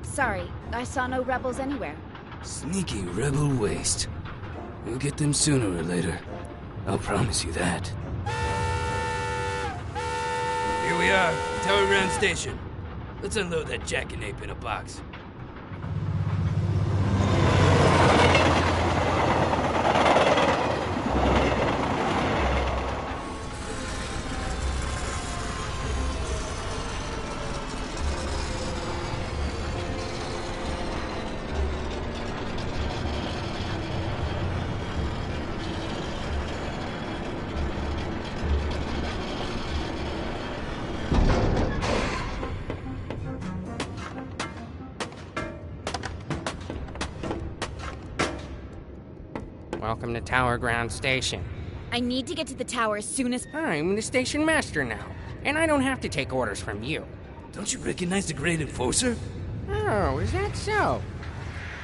Sorry, I saw no rebels anywhere. Sneaky rebel waste. We'll get them sooner or later. I'll promise you that. Here we are, Tower Ground Station. Let's unload that jackanape in a box. Welcome to Tower Ground Station. I need to get to the tower as soon as... I'm the station master now, and I don't have to take orders from you. Don't you recognize the Great Enforcer? Oh, is that so?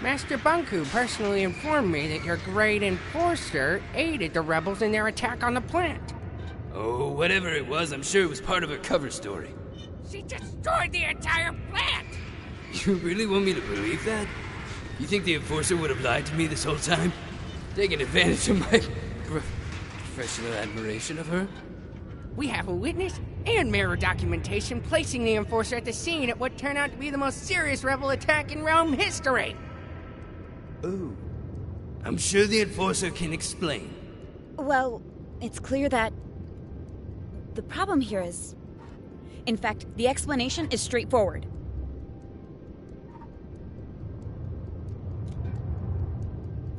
Master Bunku personally informed me that your Great Enforcer aided the rebels in their attack on the plant. Oh, whatever it was, I'm sure it was part of her cover story. She destroyed the entire plant! You really want me to believe that? You think the Enforcer would have lied to me this whole time? Taking advantage of my professional admiration of her? We have a witness, and mirror documentation placing the Enforcer at the scene at what turned out to be the most serious rebel attack in realm history. Ooh. I'm sure the Enforcer can explain. Well, it's clear that the problem here is... In fact, the explanation is straightforward.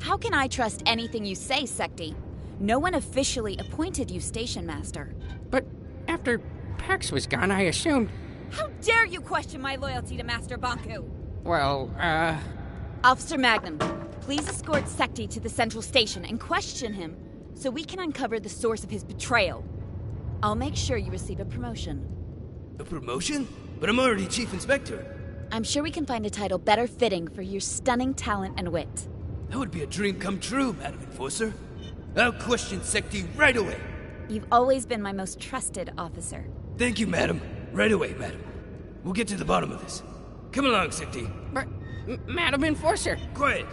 How can I trust anything you say, Secti? No one officially appointed you Station Master. But after Pax was gone, I assumed... How dare you question my loyalty to Master Banku? Well, Officer Magnum, please escort Secti to the central station and question him so we can uncover the source of his betrayal. I'll make sure you receive a promotion. A promotion? But I'm already Chief Inspector. I'm sure we can find a title better fitting for your stunning talent and wit. That would be a dream come true, Madam Enforcer. I'll question Secti right away. You've always been my most trusted officer. Thank you, Madam. Right away, Madam. We'll get to the bottom of this. Come along, Secti. But, Madam Enforcer... Quiet.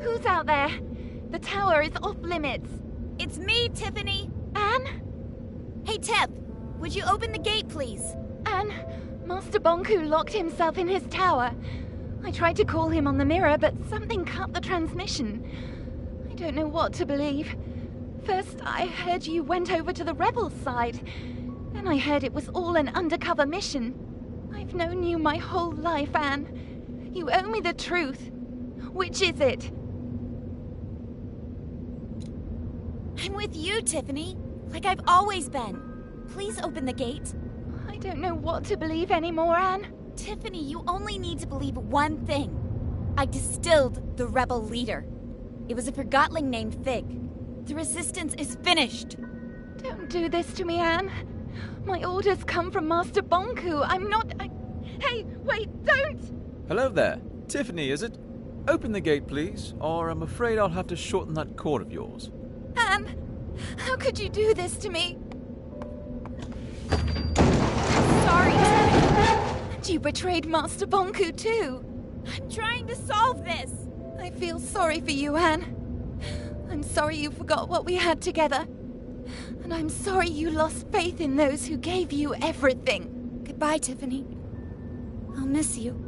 Who's out there? The tower is off limits. It's me, Tiffany. Anne? Hey, Tiff, would you open the gate, please? Anne, Master Banku locked himself in his tower. I tried to call him on the mirror, but something cut the transmission. I don't know what to believe. First, I heard you went over to the rebel side. Then I heard it was all an undercover mission. I've known you my whole life, Anne. You owe me the truth. Which is it? I'm with you, Tiffany. Like I've always been. Please open the gate. I don't know what to believe anymore, Anne. Tiffany, you only need to believe one thing. I distilled the rebel leader. It was a forgotling named Fig. The resistance is finished. Don't do this to me, Anne. My orders come from Master Banku. I'm not... Hey, wait, don't! Hello there. Tiffany, is it? Open the gate, please, or I'm afraid I'll have to shorten that cord of yours. Anne, How could you do this to me? Sorry, Tiffany. And you betrayed Master Bonku too. I'm trying to solve this. I feel sorry for you, Anne. I'm sorry you forgot what we had together. And I'm sorry you lost faith in those who gave you everything. Goodbye, Tiffany. I'll miss you.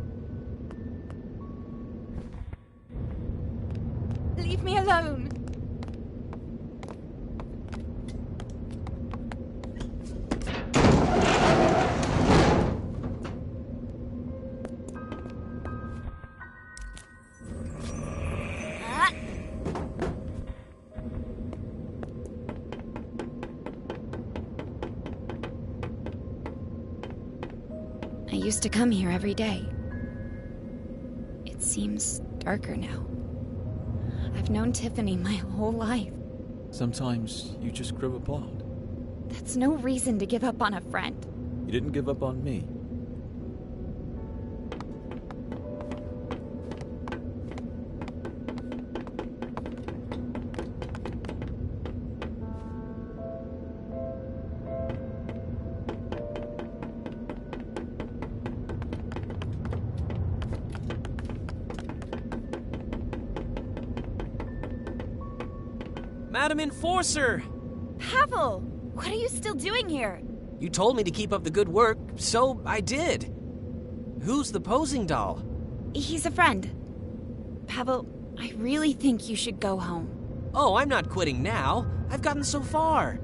Leave me alone. I used to come here every day. It seems darker now. I've known Tiffany my whole life. Sometimes you just grow apart. That's no reason to give up on a friend. You didn't give up on me. Madam Enforcer! Pavel! What are you still doing here? You told me to keep up the good work, so I did. Who's the posing doll? He's a friend. Pavel, I really think you should go home. Oh, I'm not quitting now. I've gotten so far.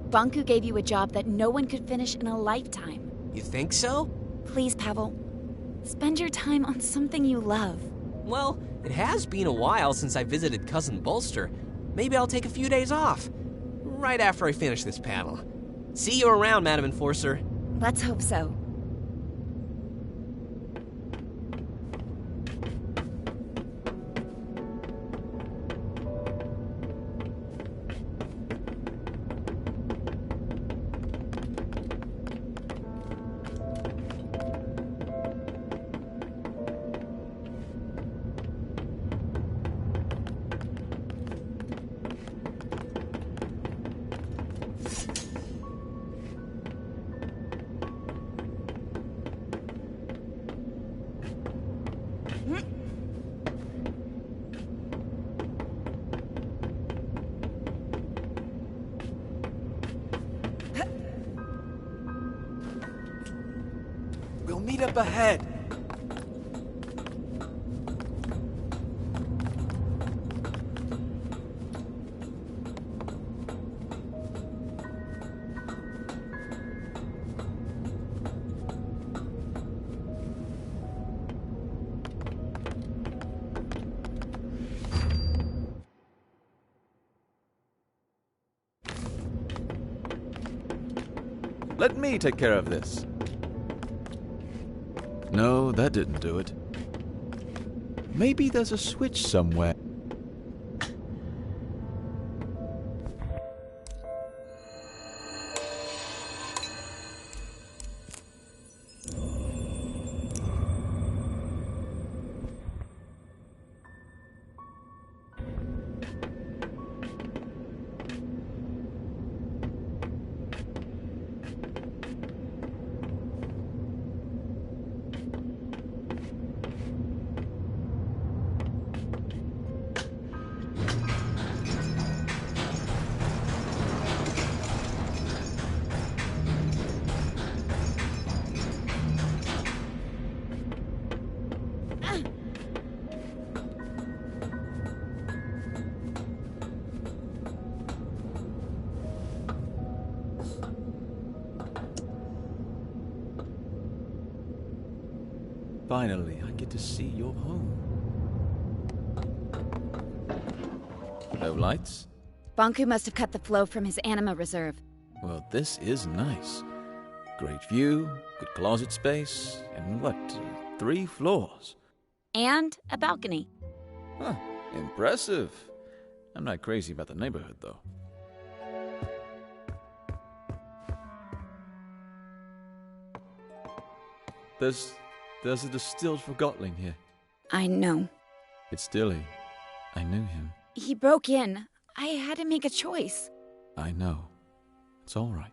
Bonku gave you a job that no one could finish in a lifetime. You think so? Please, Pavel. Spend your time on something you love. Well, it has been a while since I visited Cousin Bolster. Maybe I'll take a few days off. Right after I finish this panel. See you around, Madam Enforcer. Let's hope so. We'll meet up ahead. Let me take care of this. No, that didn't do it. Maybe there's a switch somewhere. Finally, I get to see your home. No lights? Bonku must have cut the flow from his anima reserve. Well, this is nice. Great view, good closet space, and what, 3 floors? And a balcony. Huh, impressive. I'm not crazy about the neighborhood, though. There's a distilled Forgotling here. I know. It's Dilly. I knew him. He broke in. I had to make a choice. I know. It's all right.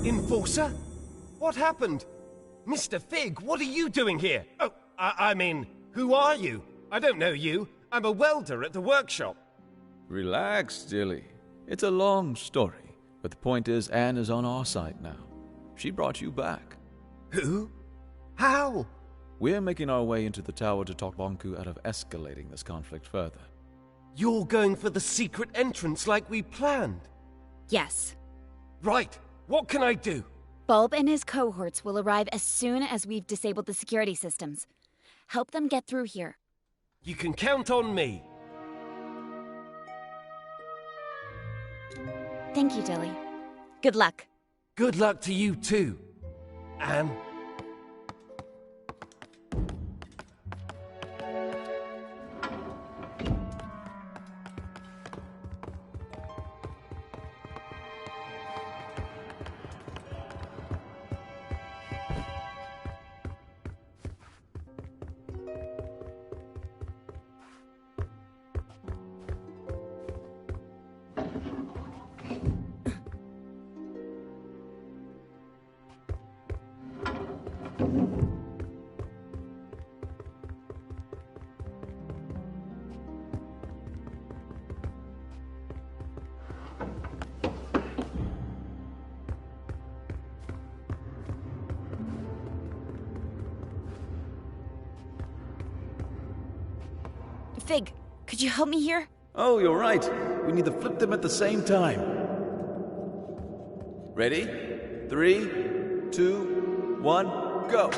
Enforcer? What happened? Mr. Fig, what are you doing here? Oh, I mean, who are you? I don't know you. I'm a welder at the workshop. Relax, Dilly. It's a long story, but the point is Anne is on our side now. She brought you back. Who? How? We're making our way into the tower to talk Bonku out of escalating this conflict further. You're going for the secret entrance like we planned? Yes. Right. What can I do? Bulb and his cohorts will arrive as soon as we've disabled the security systems. Help them get through here. You can count on me. Thank you, Dilly. Good luck. Good luck to you too, Anne. Fig, could you help me here? Oh, you're right. We need to flip them at the same time. Ready? 3, 2, 1, go!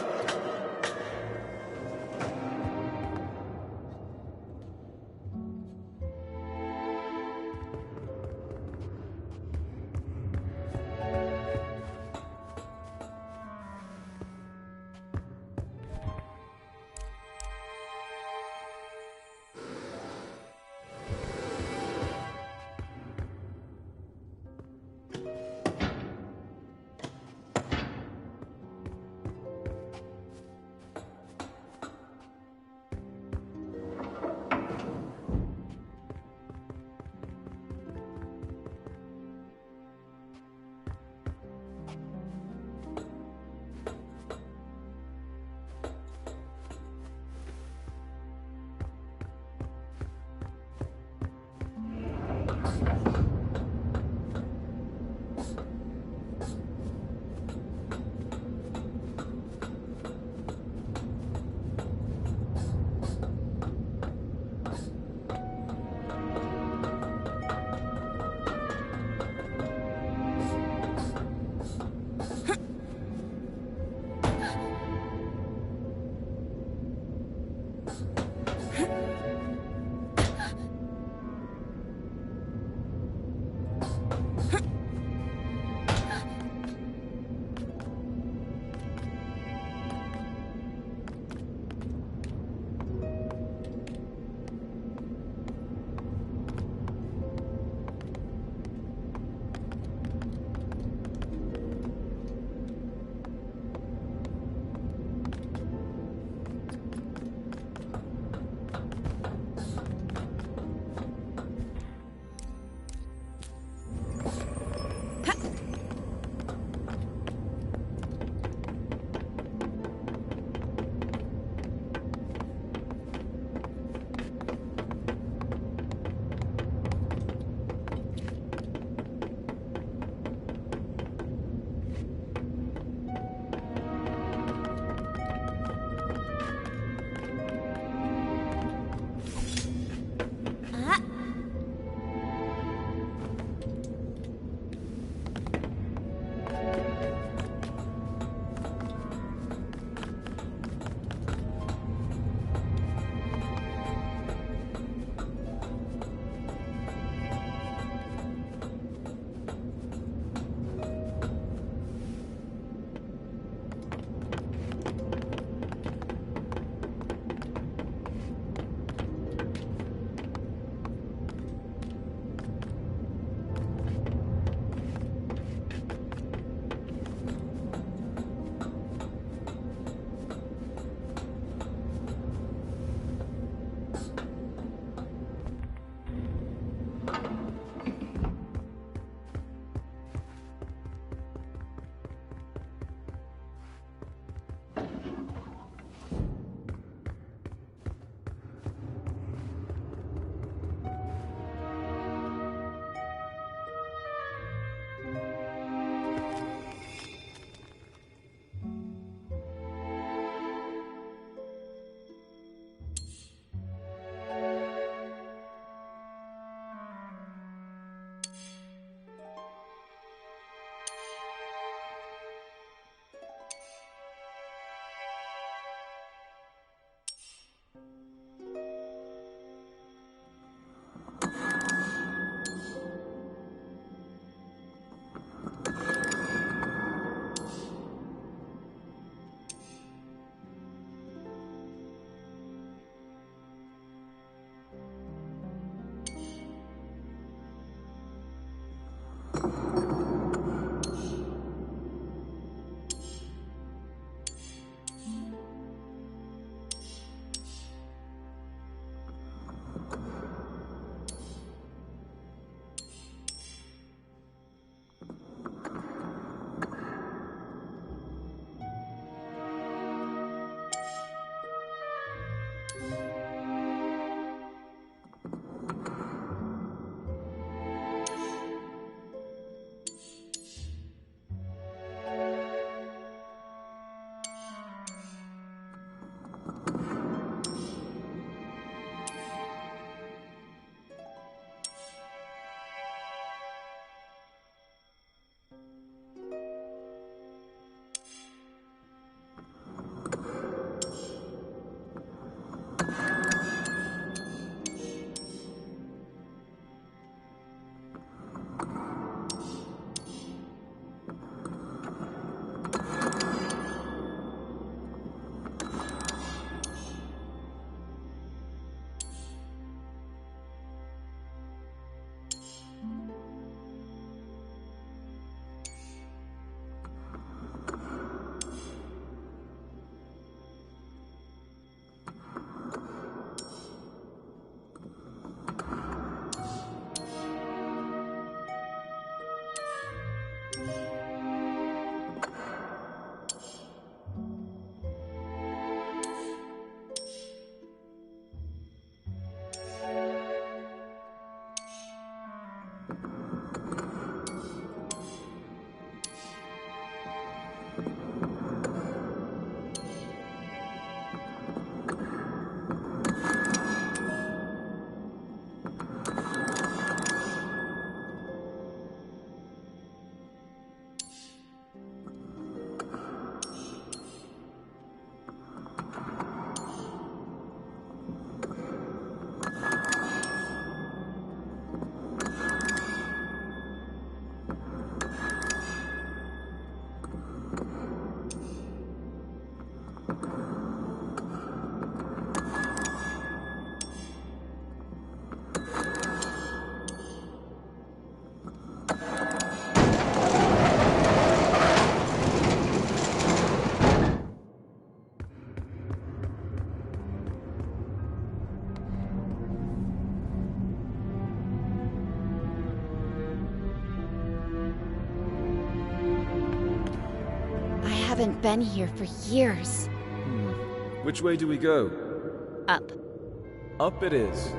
haven't been here for years. Which way do we go? Up. Up it is.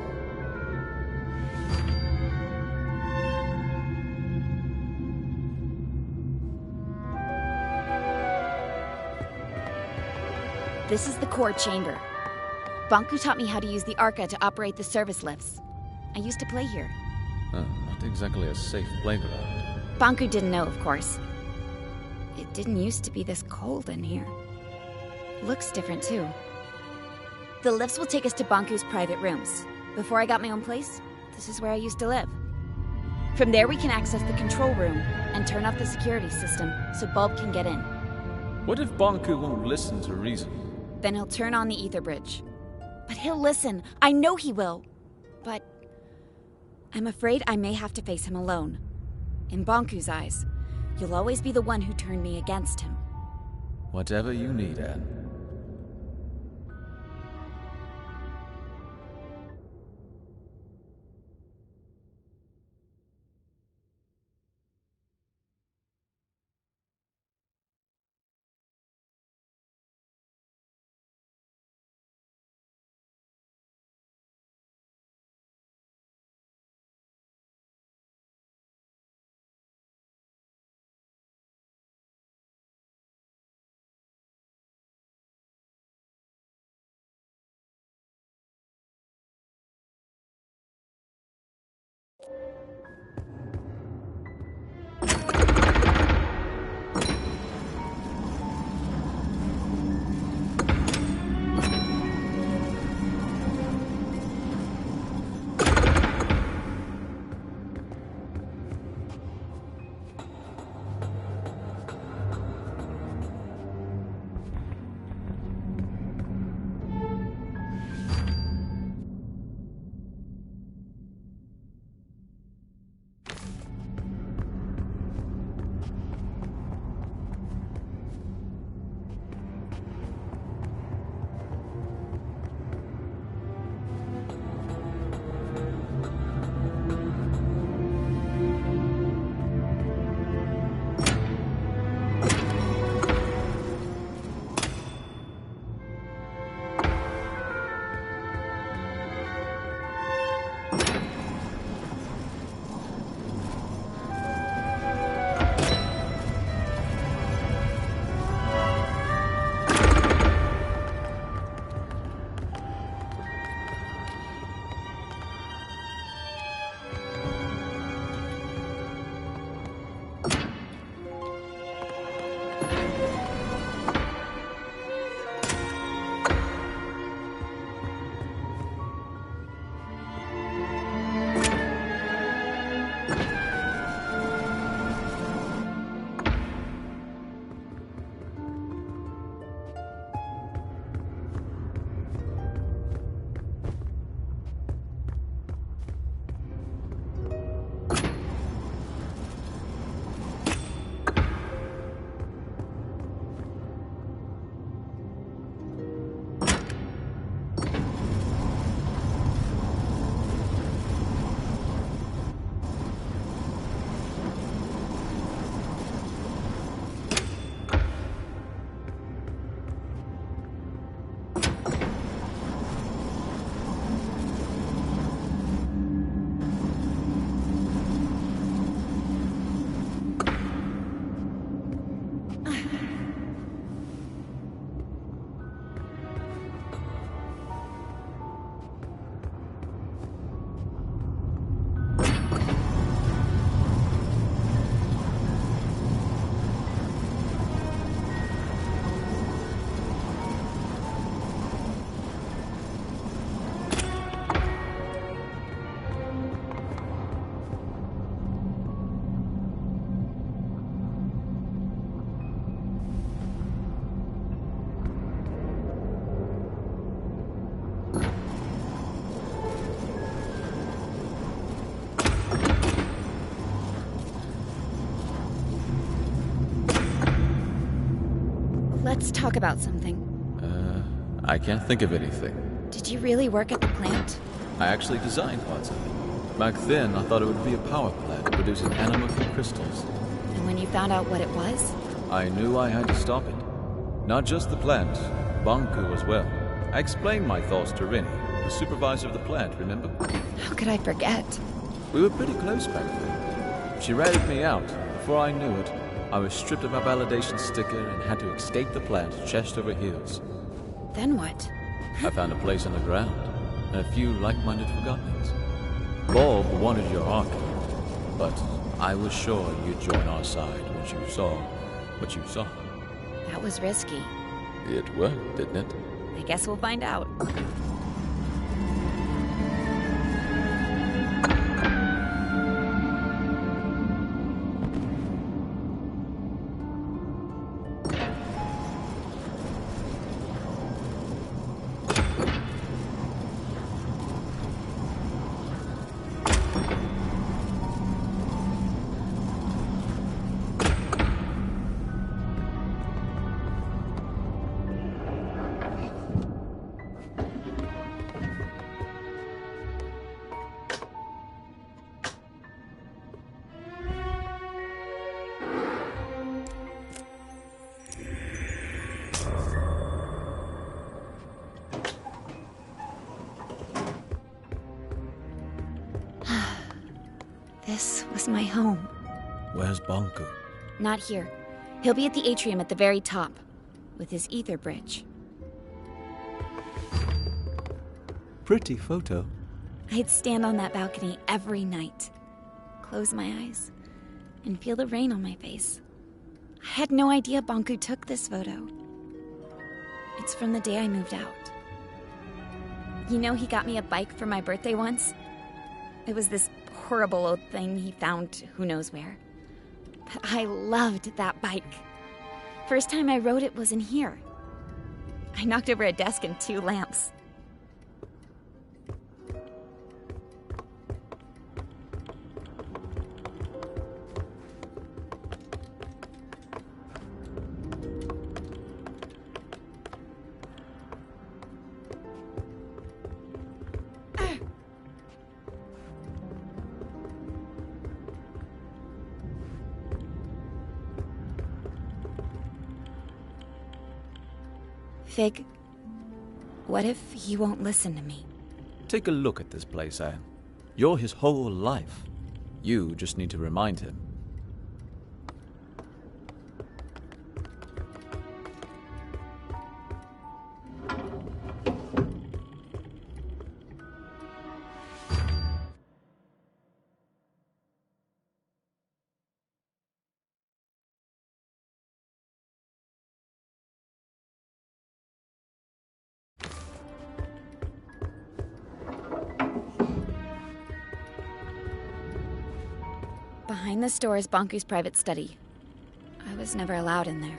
This is the core chamber. Banku taught me how to use the Arca to operate the service lifts. I used to play here. Oh, not exactly a safe playground. Banku didn't know, of course. It didn't used to be this cold in here. Looks different, too. The lifts will take us to Banku's private rooms. Before I got my own place, this is where I used to live. From there we can access the control room and turn off the security system so Bulb can get in. What if Banku won't listen to reason? Then he'll turn on the ether bridge. But he'll listen. I know he will. But I'm afraid I may have to face him alone. In Banku's eyes, you'll always be the one who turned me against him. Whatever you need, Anne. Let's talk about something. I can't think of anything. Did you really work at the plant? I actually designed parts of it. Back then, I thought it would be a power plant producing anima from crystals. And when you found out what it was? I knew I had to stop it. Not just the plant, Banku as well. I explained my thoughts to Rini, the supervisor of the plant, remember? How could I forget? We were pretty close back then. She ratted me out. Before I knew it, I was stripped of my validation sticker and had to escape the plant chest over heels. Then what? I found a place on the ground, and a few like-minded forgottenings. Bob wanted your arc, but I was sure you'd join our side once you saw what you saw. That was risky. It worked, didn't it? I guess we'll find out. This was my home. Where's Banku? Not here. He'll be at the atrium at the very top, with his ether bridge. Pretty photo. I'd stand on that balcony every night, close my eyes, and feel the rain on my face. I had no idea Banku took this photo. It's from the day I moved out. You know, he got me a bike for my birthday once? It was this horrible old thing he found who knows where. But I loved that bike. First time I rode it was in here. I knocked over a desk and 2 lamps. Fig, what if he won't listen to me? Take a look at this place, Anne. You're his whole life. You just need to remind him. Behind this door is Banku's private study. I was never allowed in there.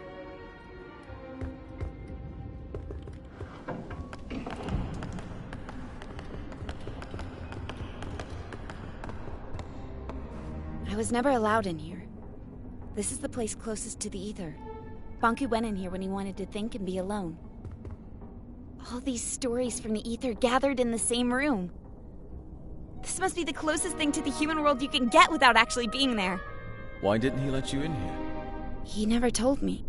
I was never allowed in here. This is the place closest to the ether. Banku went in here when he wanted to think and be alone. All these stories from the ether gathered in the same room. This must be the closest thing to the human world you can get without actually being there. Why didn't he let you in here? He never told me.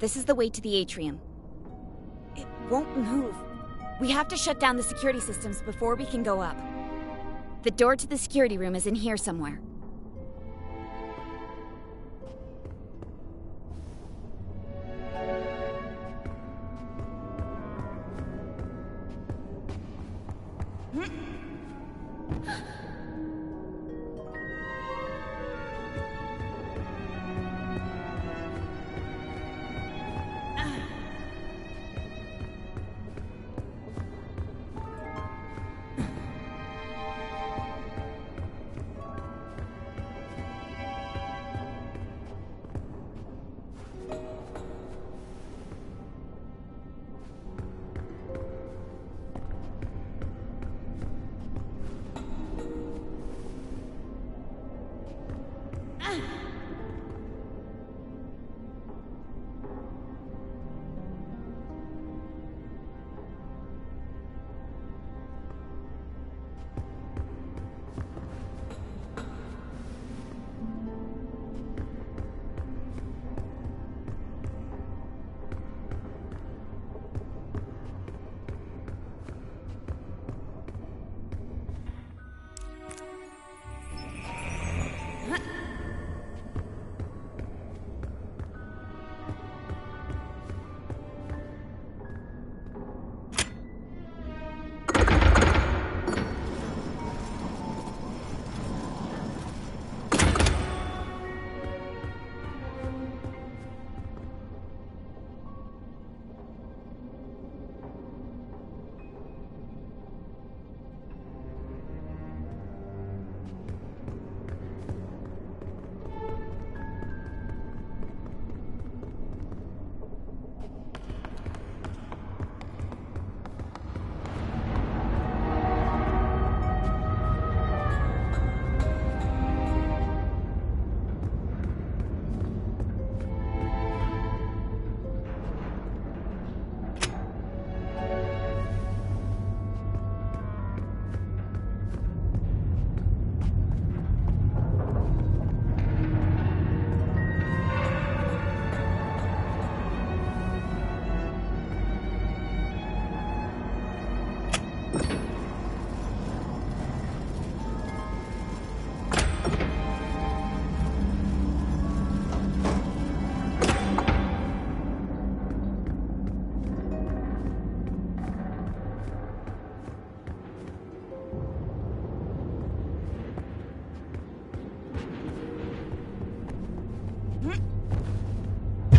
This is the way to the atrium. It won't move. We have to shut down the security systems before we can go up. The door to the security room is in here somewhere.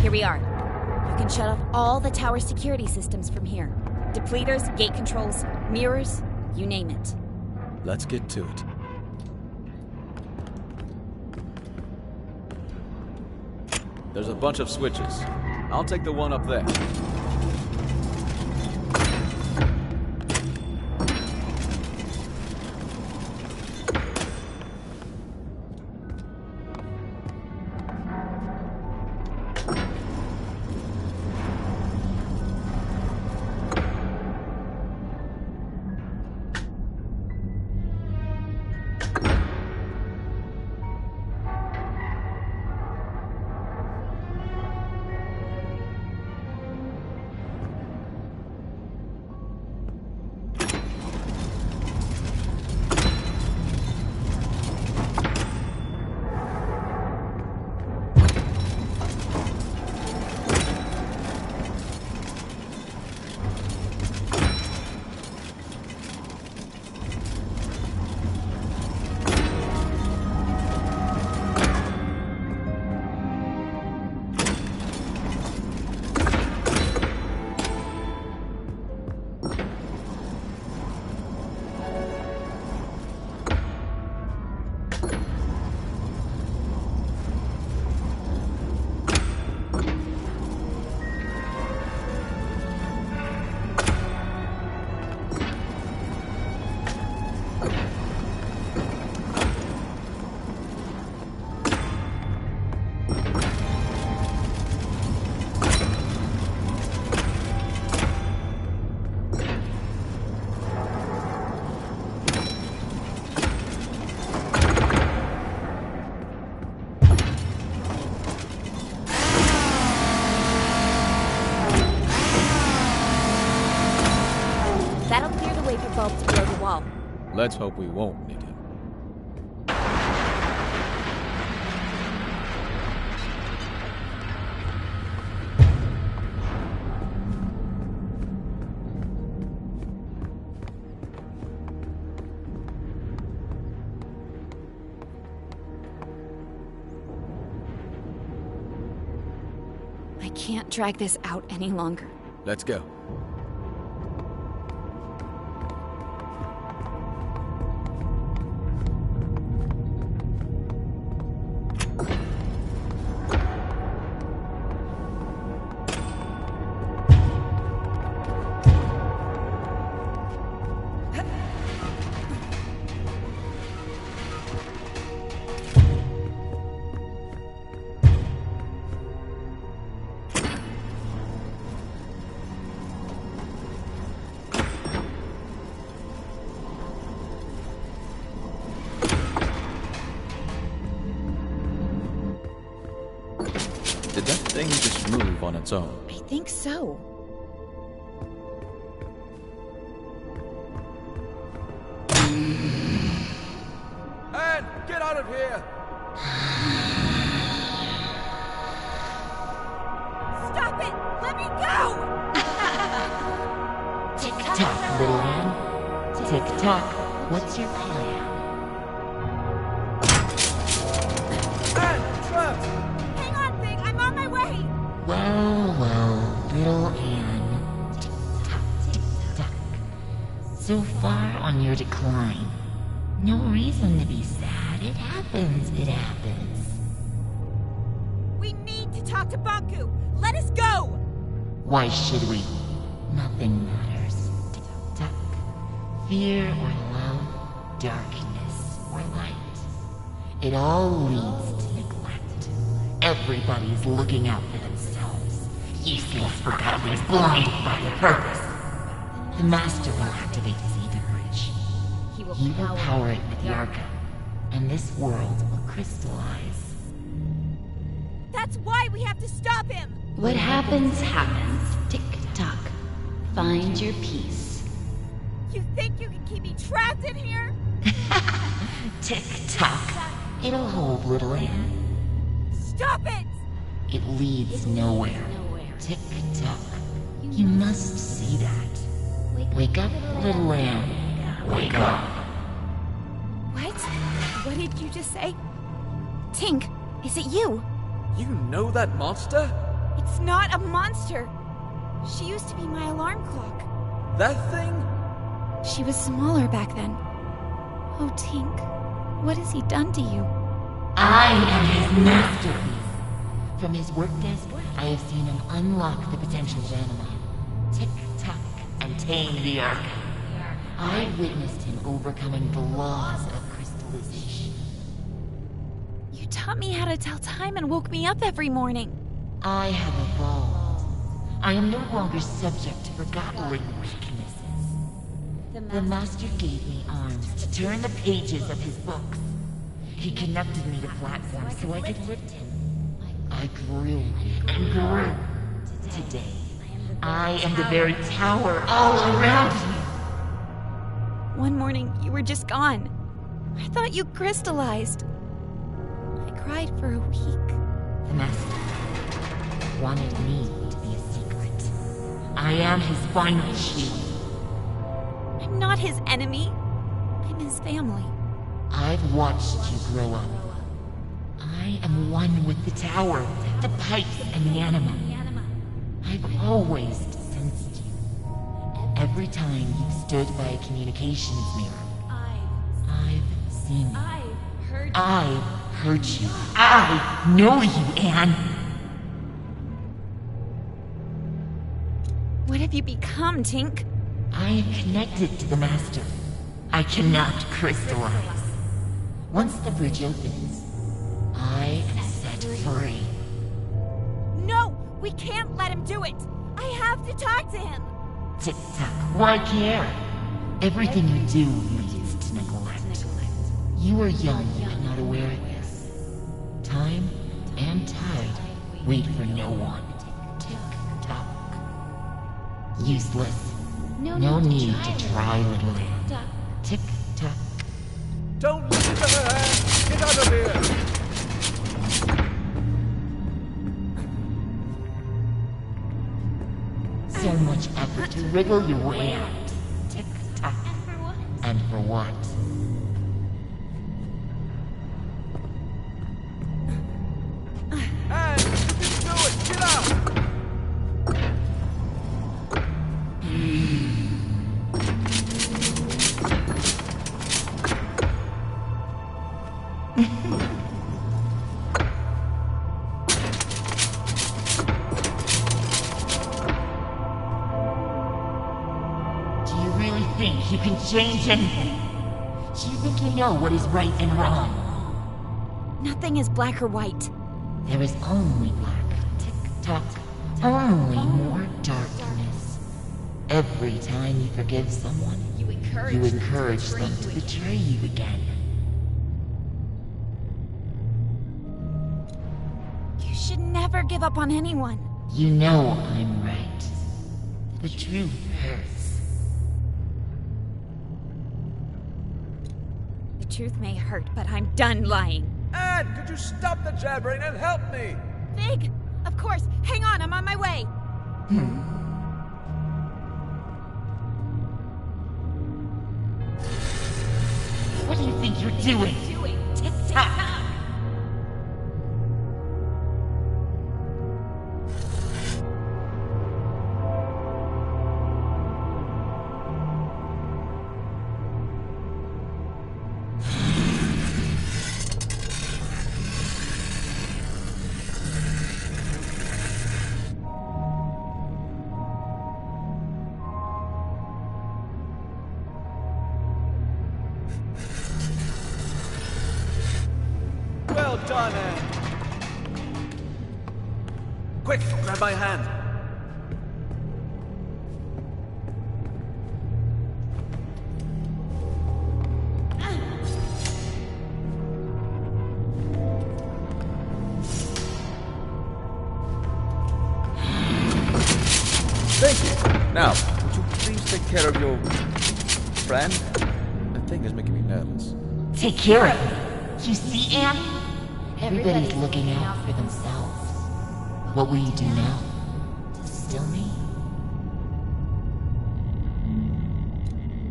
Here we are. You can shut off all the tower security systems from here. Depleters, gate controls, mirrors, you name it. Let's get to it. There's a bunch of switches. I'll take the one up there. Let's hope we won't need him. I can't drag this out any longer. Let's go. Did that thing just move on its own? I think so. Anne, get out of here! Stop it! Let me go! Tick-tock, little Anne. Tick-tock, what's your plan? Anne, trapped! Hang on, Big. I'm on my way. Well, little Anne. Tick-tock, tick-tock. So far on your decline. No reason to be sad. It happens, it happens. We need to talk to Banku. Let us go! Why should we? Nothing matters. Tick-tock. Fear or love, darkness or light. It all leads to neglect. Everybody's looking out for themselves. Useless forgotten, blinded by the purpose. The Master will activate his ether bridge. He will power it with the Arca, and this world will crystallize. That's why we have to stop him! What happens, happens. Tick-tock. Find your peace. You think you can keep me trapped in here? Tick-tock. It'll hold, little Anne. Stop it! It leads nowhere. Tick-tock. You must see that. Wake up, little Anne. Wake up. What? What did you just say? Tink, is it you? You know that monster? It's not a monster. She used to be my alarm clock. That thing? She was smaller back then. Oh, Tink, what has he done to you? I am his masterpiece. From his work desk, I have seen him unlock the potential of Anima. Tick-tock and tame the Arca. I witnessed him overcoming the laws of crystallization. You taught me how to tell time and woke me up every morning. I have evolved. I am no longer subject to forgotten weaknesses. The Master gave me arms to turn the pages of his books. He connected me to platforms so I could lift him. I grew and grew. Today, I am the very tower all around you. One morning, you were just gone. I thought you crystallized. I cried for a week. The Master wanted me to be a secret. I am his final shield. I'm not his enemy. I'm his family. I've watched you grow up. I am one with the tower, the pipes, and the anima. I've always sensed you. Every time you've stood by a communications mirror, I've seen you. I've heard you. I know you, Anne. What have you become, Tink? I am connected to the Master. I cannot crystallize. Once the bridge opens, I am set free. No! We can't let him do it! I have to talk to him! Tick-tock, why care? Everything you do leads to neglect. You are young and not aware of this. Time and tide wait for no one. Tick-tock. Useless. No need to try, little Anne. Tick-tock so much effort to wriggle your way out. Tick-tock. And for what? Anne, you can do it! Get out! Do you really think you can change anything? Do you think you know what is right and wrong? Nothing is black or white. There is only black. Tick-tock. Only more darkness. Every time you forgive someone, you encourage them to betray you again. You should never give up on anyone. You know I'm right. The truth hurts. The truth may hurt, but I'm done lying. Anne, could you stop the jabbering and help me? Fig! Of course! Hang on, I'm on my way! What do you think you're doing? Tick-tock! Well done, Anne. Quick, grab my hand. Thank you. Now, would you please take care of your friend? That thing is making me nervous. Take care of him. You see, Anne? Everybody's looking out for themselves. What will you do now? Distill me?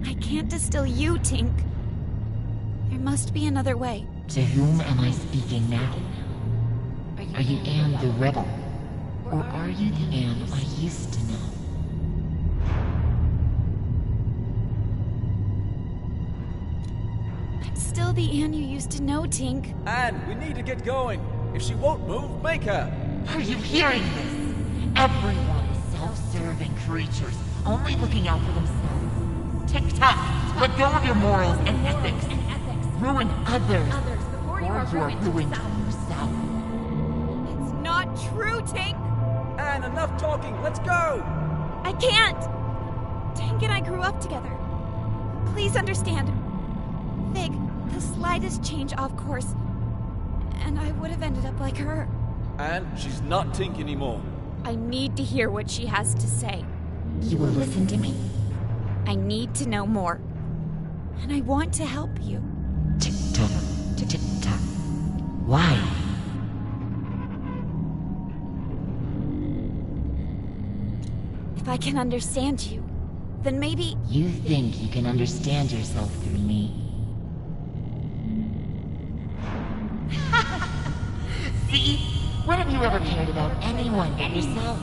I can't distill you, Tink. There must be another way. To whom am I speaking now? Are you Anne the Rebel? Or are you the Anne I used to know? I'm still the Anne you used to know, Tink. Anne, we need to get going. If she won't move, make her. Are you hearing this? Everyone is self-serving creatures, only looking out for themselves. Tick-tock, let go of your morals and ethics. Ruin others, or you are ruined yourself. It's not true, Tink! Anne, enough talking. Let's go! I can't! Tink and I grew up together. Please understand. Fig, the slightest change off course, and I would have ended up like her. Anne, she's not Tink anymore. I need to hear what she has to say. You will listen to me? I need to know more. And I want to help you. Tick-tock, tick-tock. Why? If I can understand you, then maybe... You think you can understand yourself through me? See? When have you ever cared about anyone but yourself?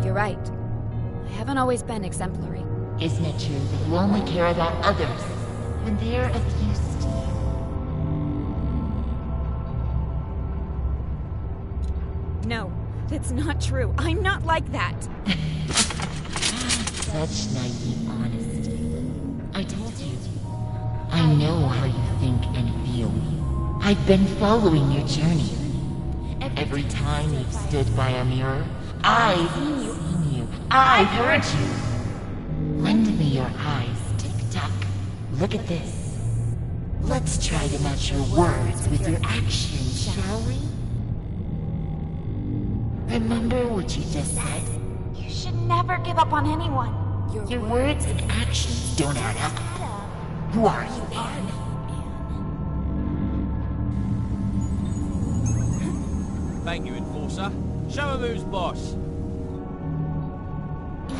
You're right. I haven't always been exemplary. Isn't it true that you only care about others when they're of use to you? No, that's not true. I'm not like that. Such naive honesty. I told you. I know how you think and feel. I've been following your journey. Every time you've stood by a mirror, I've seen you. I've heard you. Lend me your eyes, Tick-tock. Look at this. Let's try to match your words with your actions, shall we? Remember what you just said? You should never give up on anyone. Your words and actions don't add up. Who are you, Anne? Thank you, Enforcer. Show him who's boss.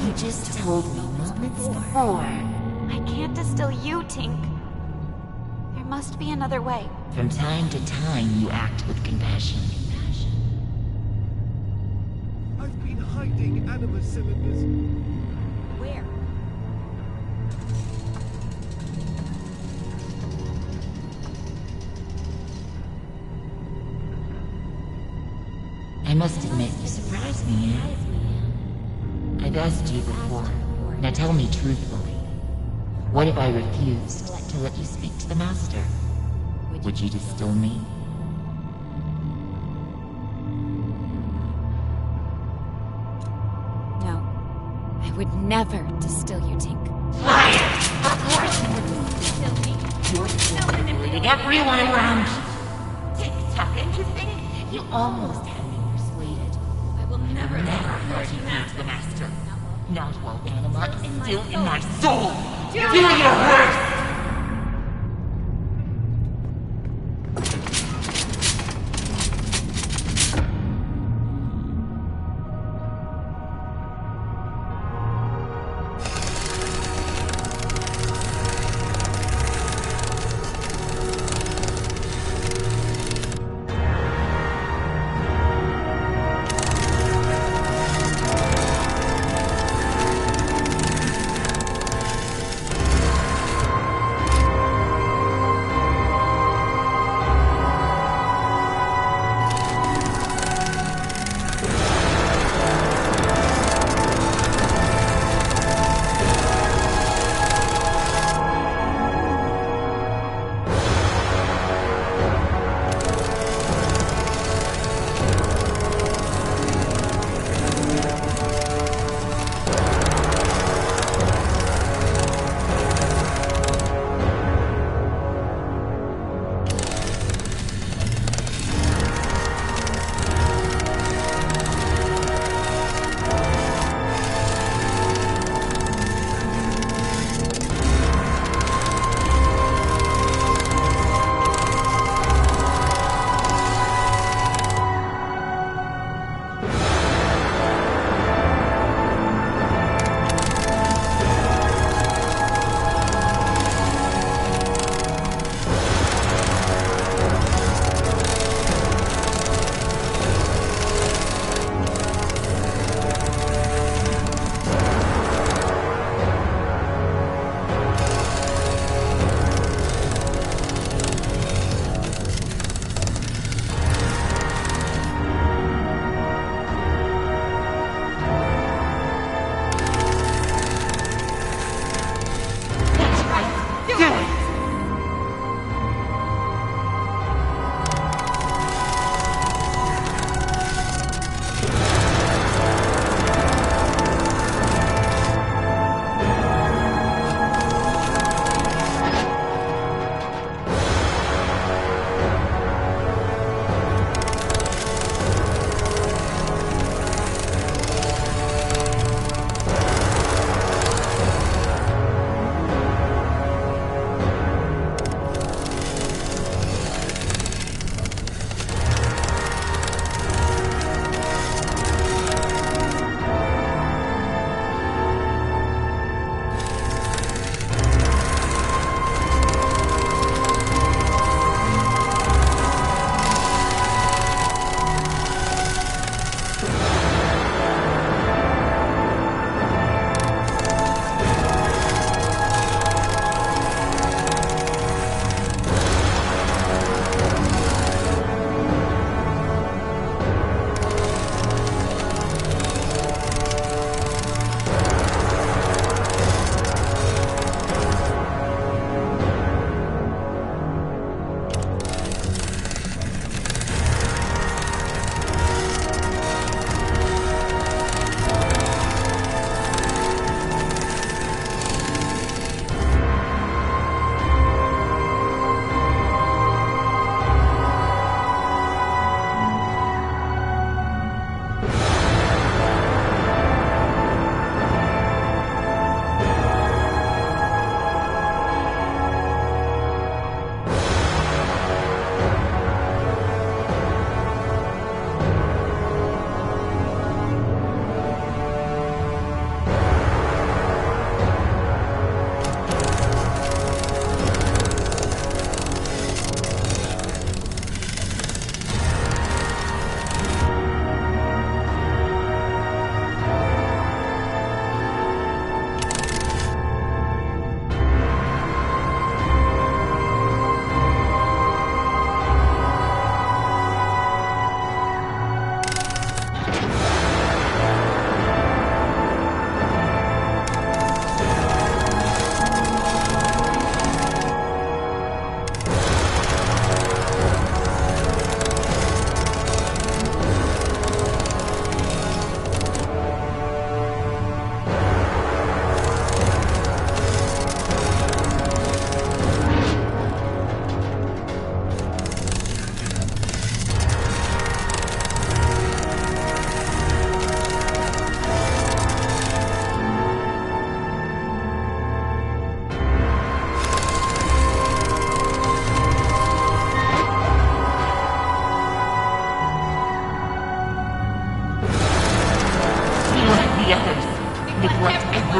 You just told me moments before. I can't distill you, Tink. There must be another way. From time to time, you act with compassion. I've been hiding anima cylinders. Where? I must admit, you surprised me, eh? I've asked you before. Now tell me truthfully. What if I refused to let you speak to the Master? Would you distill me? No. I would never distill you, Tink. Liar! Of course you wouldn't distill me. You're still manipulating everyone around you. Tick-tock, and you think you almost had me persuaded. I will never let you speak to the Master. Not while anima is still in my soul. Do your worst!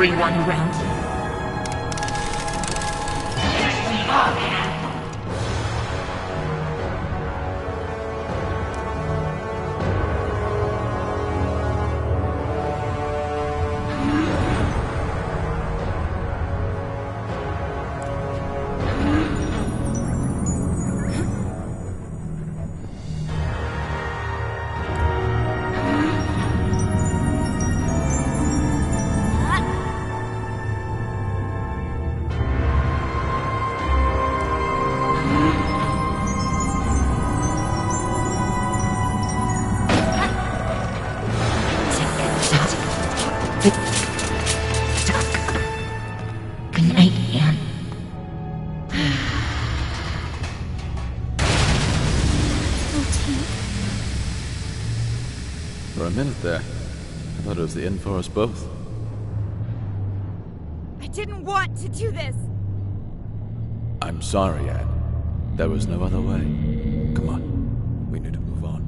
everyone around you. We all have. Good night, Anne. For a minute there, I thought it was the end for us both. I didn't want to do this. I'm sorry, Anne. There was no other way. Come on. We need to move on.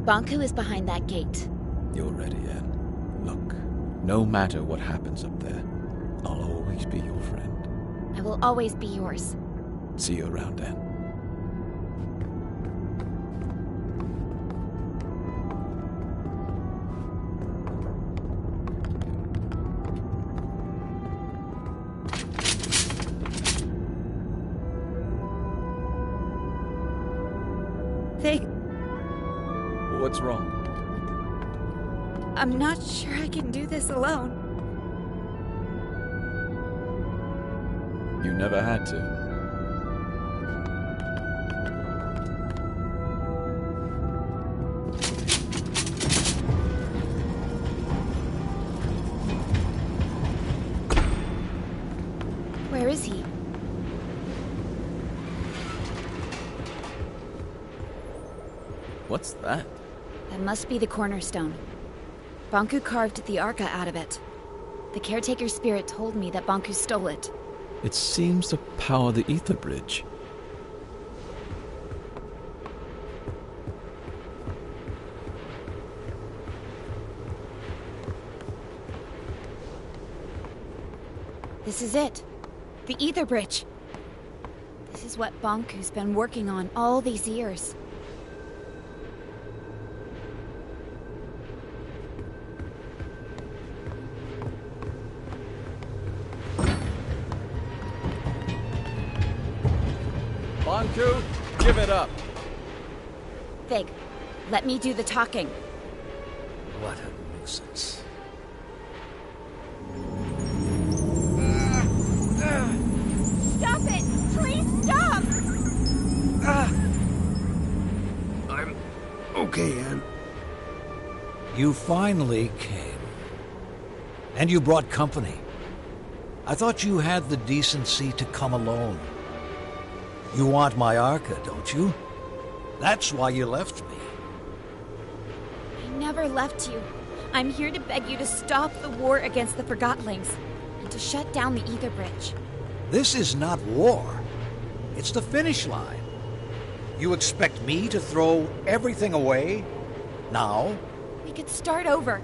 Banku is behind that gate. You're ready, Anne. Look, no matter what happens up there, I'll always be your friend. I will always be yours. See you around, Anne. Fig, What's wrong? I'm not sure I can do this alone. You never had to. Where is he? What's that? That must be the cornerstone. Banku carved the Arca out of it. The caretaker spirit told me that Banku stole it. It seems to power the ether bridge. This is it. The ether bridge. This is what Banku's been working on all these years. Banku, give it up. Fig, let me do the talking. What a nuisance. Stop it! Please stop! I'm okay, Anne. You finally came. And you brought company. I thought you had the decency to come alone. You want my Arca, don't you? That's why you left me. I never left you. I'm here to beg you to stop the war against the Forgotlings and to shut down the ether bridge. This is not war. It's the finish line. You expect me to throw everything away? Now? We could start over.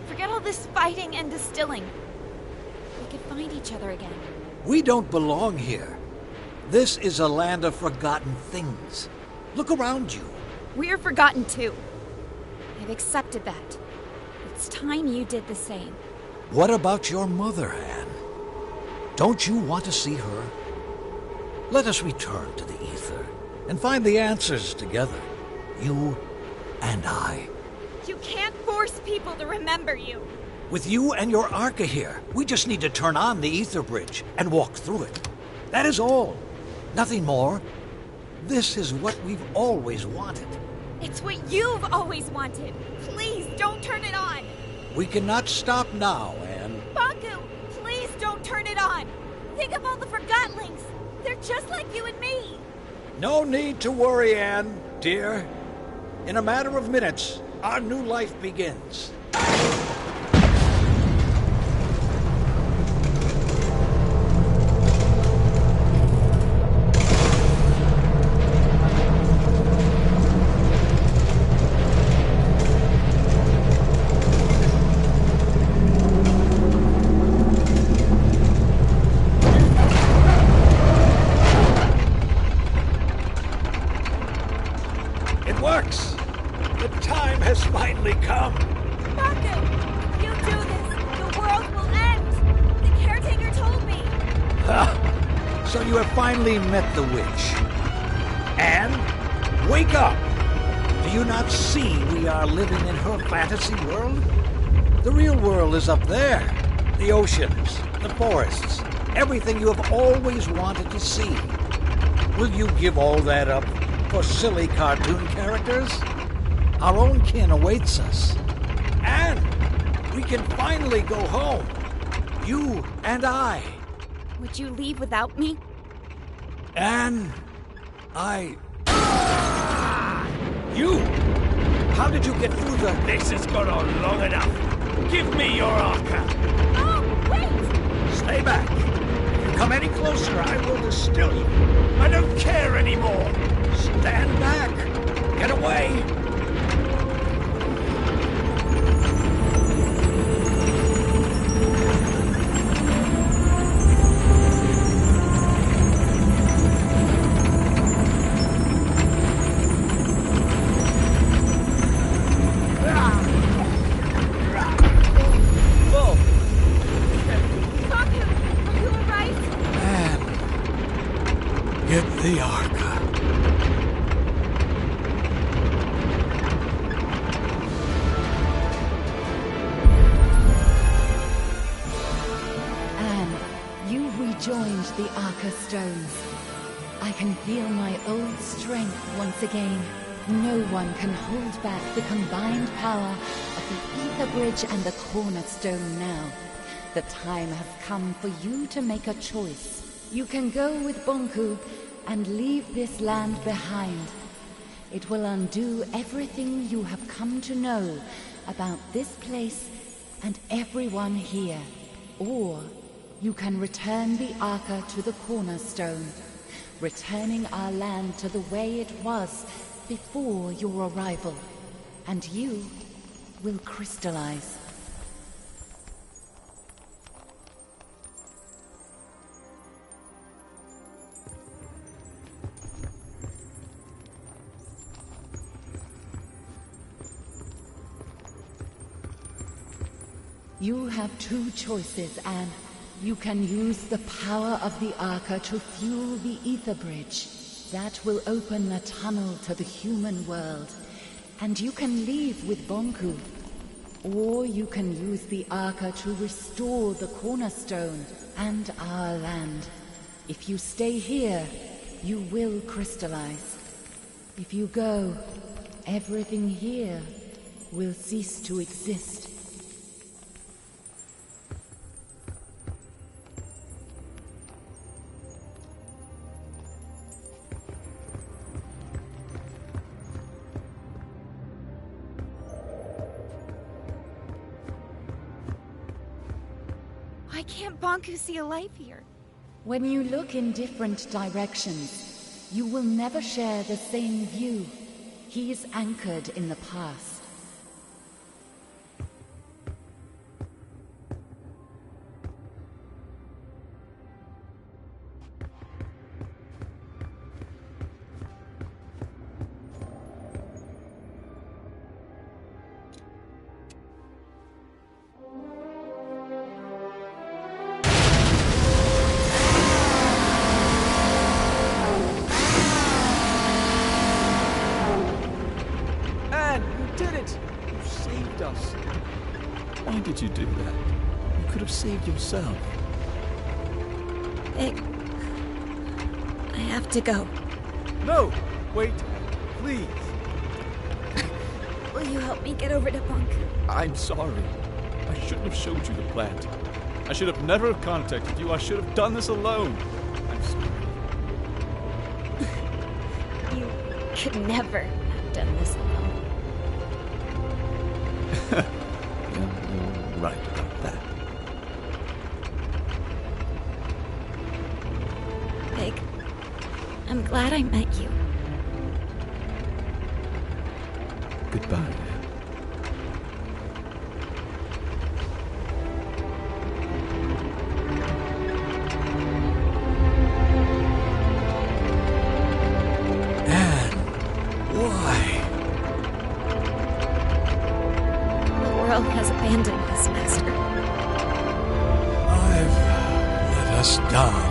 Forget all this fighting and distilling. We could find each other again. We don't belong here. This is a land of forgotten things. Look around you. We're forgotten too. I've accepted that. It's time you did the same. What about your mother, Anne? Don't you want to see her? Let us return to the ether and find the answers together. You and I. You can't force people to remember you. With you and your Arca here, we just need to turn on the ether bridge and walk through it. That is all. Nothing more. This is what we've always wanted. It's what you've always wanted. Please don't turn it on. We cannot stop now, Anne. Banku, please don't turn it on. Think of all the Forgotlings. They're just like you and me. No need to worry, Anne, dear. In a matter of minutes, our new life begins. Met the witch. Anne, wake up! Do you not see we are living in her fantasy world? The real world is up there. The oceans, the forests, everything you have always wanted to see. Will you give all that up for silly cartoon characters? Our own kin awaits us. Anne, we can finally go home. You and I. Would you leave without me? Anne, You! How did you get through the... This has gone on long enough. Give me your Arca. Oh, wait! Stay back. If you come any closer, I will distill you. I don't care anymore. Stand back. Get away. The Arca. Anne, you rejoined the Arca stones. I can feel my old strength once again. No one can hold back the combined power of the Ether Bridge and the Cornerstone now. The time has come for you to make a choice. You can go with Bonku and leave this land behind. It will undo everything you have come to know about this place and everyone here. Or you can return the Arca to the Cornerstone, returning our land to the way it was before your arrival, and you will crystallize. You have two choices, Anne. You can use the power of the Arca to fuel the Ether Bridge. That will open a tunnel to the human world. And you can leave with Bonku. Or you can use the Arca to restore the Cornerstone and our land. If you stay here, you will crystallize. If you go, everything here will cease to exist. Why can't Bonku see a life here? When you look in different directions, you will never share the same view. He is anchored in the past. Why did you do that? You could have saved yourself. Vic, I have to go. No! Wait, please. Will you help me get over to Bonku? I'm sorry. I shouldn't have showed you the plant. I should have never contacted you. I should have done this alone. I'm sorry. could never have done this alone. You're right about that. Fig, I'm glad I met you. Goodbye. Has abandoned us, Master. I've let us down.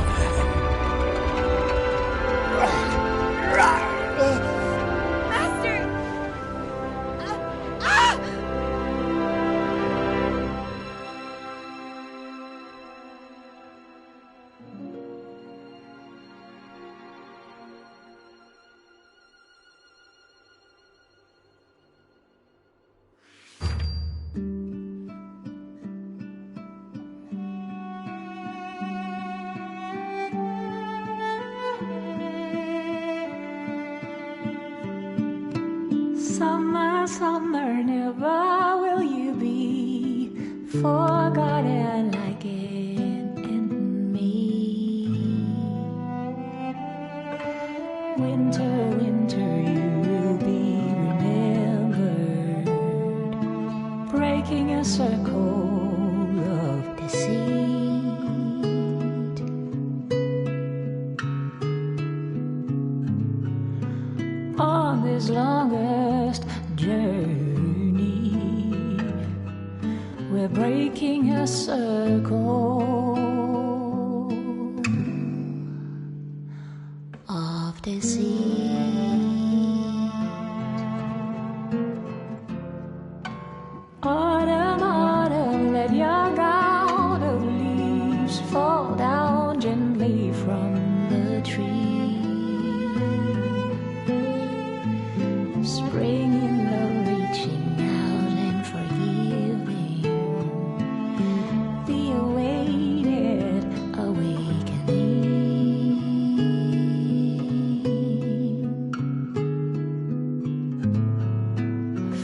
Summer, summer, never will you be forgotten like in me. Winter, winter, you will be remembered, breaking a circle of deceit. On this longest journey, we're breaking a circle of deceit. Autumn, autumn, let your gown of leaves fall down gently from the tree. Spring in love, reaching out and forgiving the awaited awakening.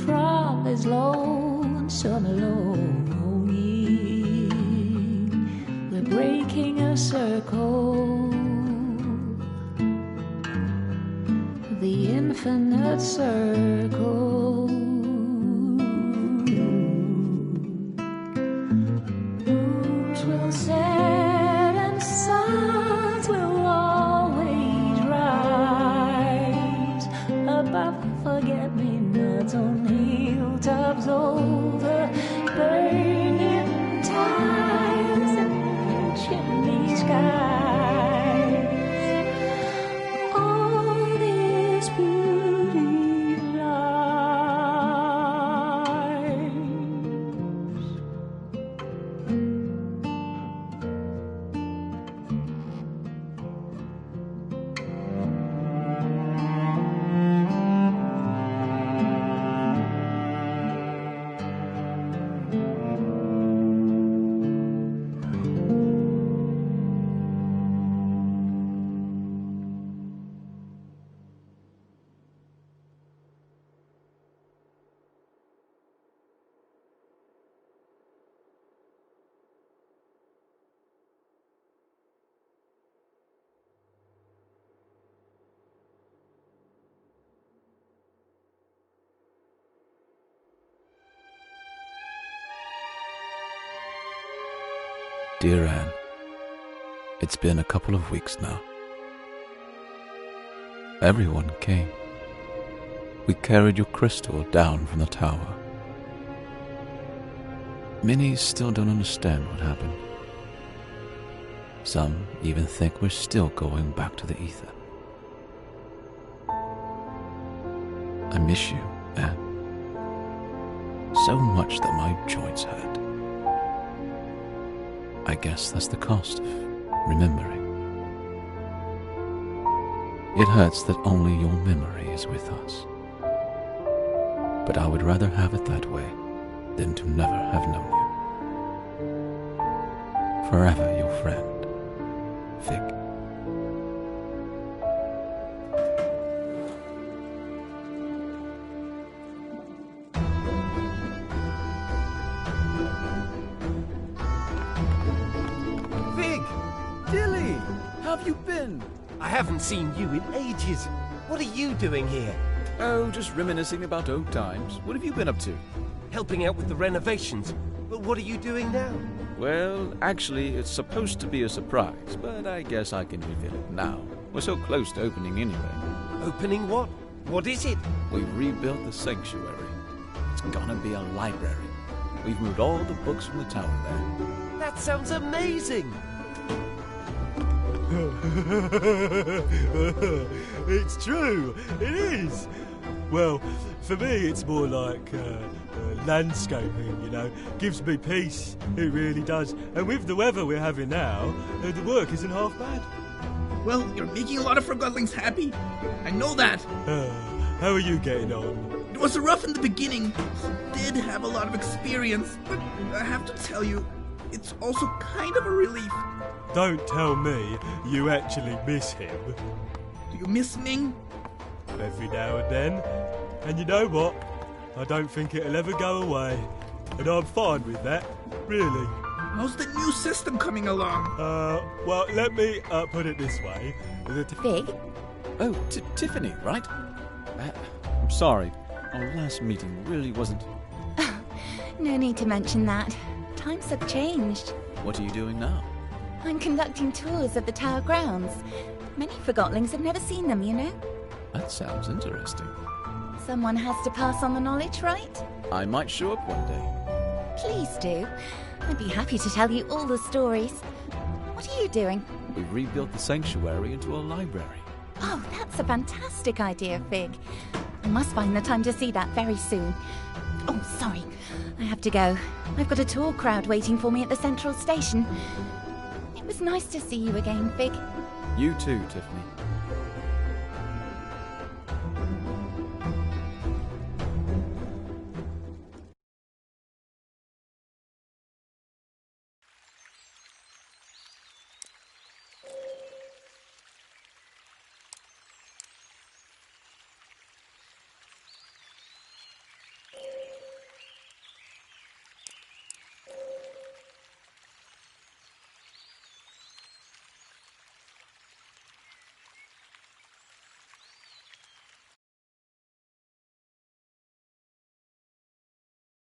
From this lonesome longing, we're breaking a circle, the infinite circle. Moons will set and suns will always rise above forget-me-nots on hilltops over burning tiles and chimney skies. All this beauty lies. Dear Anne, it's been a couple of weeks now. Everyone came. We carried your crystal down from the tower. Many still don't understand what happened. Some even think we're still going back to the ether. I miss you, Anne. So much that my joints hurt. I guess that's the cost of remembering. It hurts that only your memory is with us. But I would rather have it that way than to never have known you. Forever your friend, Fig. have you been? I haven't seen you in ages. What are you doing here? Oh, just reminiscing about old times. What have you been up to? Helping out with the renovations. But what are you doing now? Well, actually, it's supposed to be a surprise, but I guess I can reveal it now. We're so close to opening anyway. Opening what? What is it? We've rebuilt the sanctuary. It's gonna be a library. We've moved all the books from the tower there. That sounds amazing! It's true, it is. Well, for me it's more like landscaping, you know. Gives me peace, it really does. And with the weather we're having now, the work isn't half bad. Well, you're making a lot of Forgotlings happy. I know that. How are you getting on? It was rough in the beginning. Did have a lot of experience, but I have to tell you, it's also kind of a relief. Don't tell me you actually miss him. Do you miss Ming? Every now and then. And you know what? I don't think it'll ever go away. And I'm fine with that, really. How's the new system coming along? Well, let me put it this way. Fig? Oh, Tiffany, right? I'm sorry. Our last meeting really wasn't... No need to mention that. Times have changed. What are you doing now? I'm conducting tours of the tower grounds. Many Forgotlings have never seen them, you know? That sounds interesting. Someone has to pass on the knowledge, right? I might show up one day. Please do. I'd be happy to tell you all the stories. What are you doing? We've rebuilt the sanctuary into a library. Oh, that's a fantastic idea, Fig. I must find the time to see that very soon. Oh, sorry. I have to go. I've got a tour crowd waiting for me at the central station. It was nice to see you again, Fig. You too, Tiffany.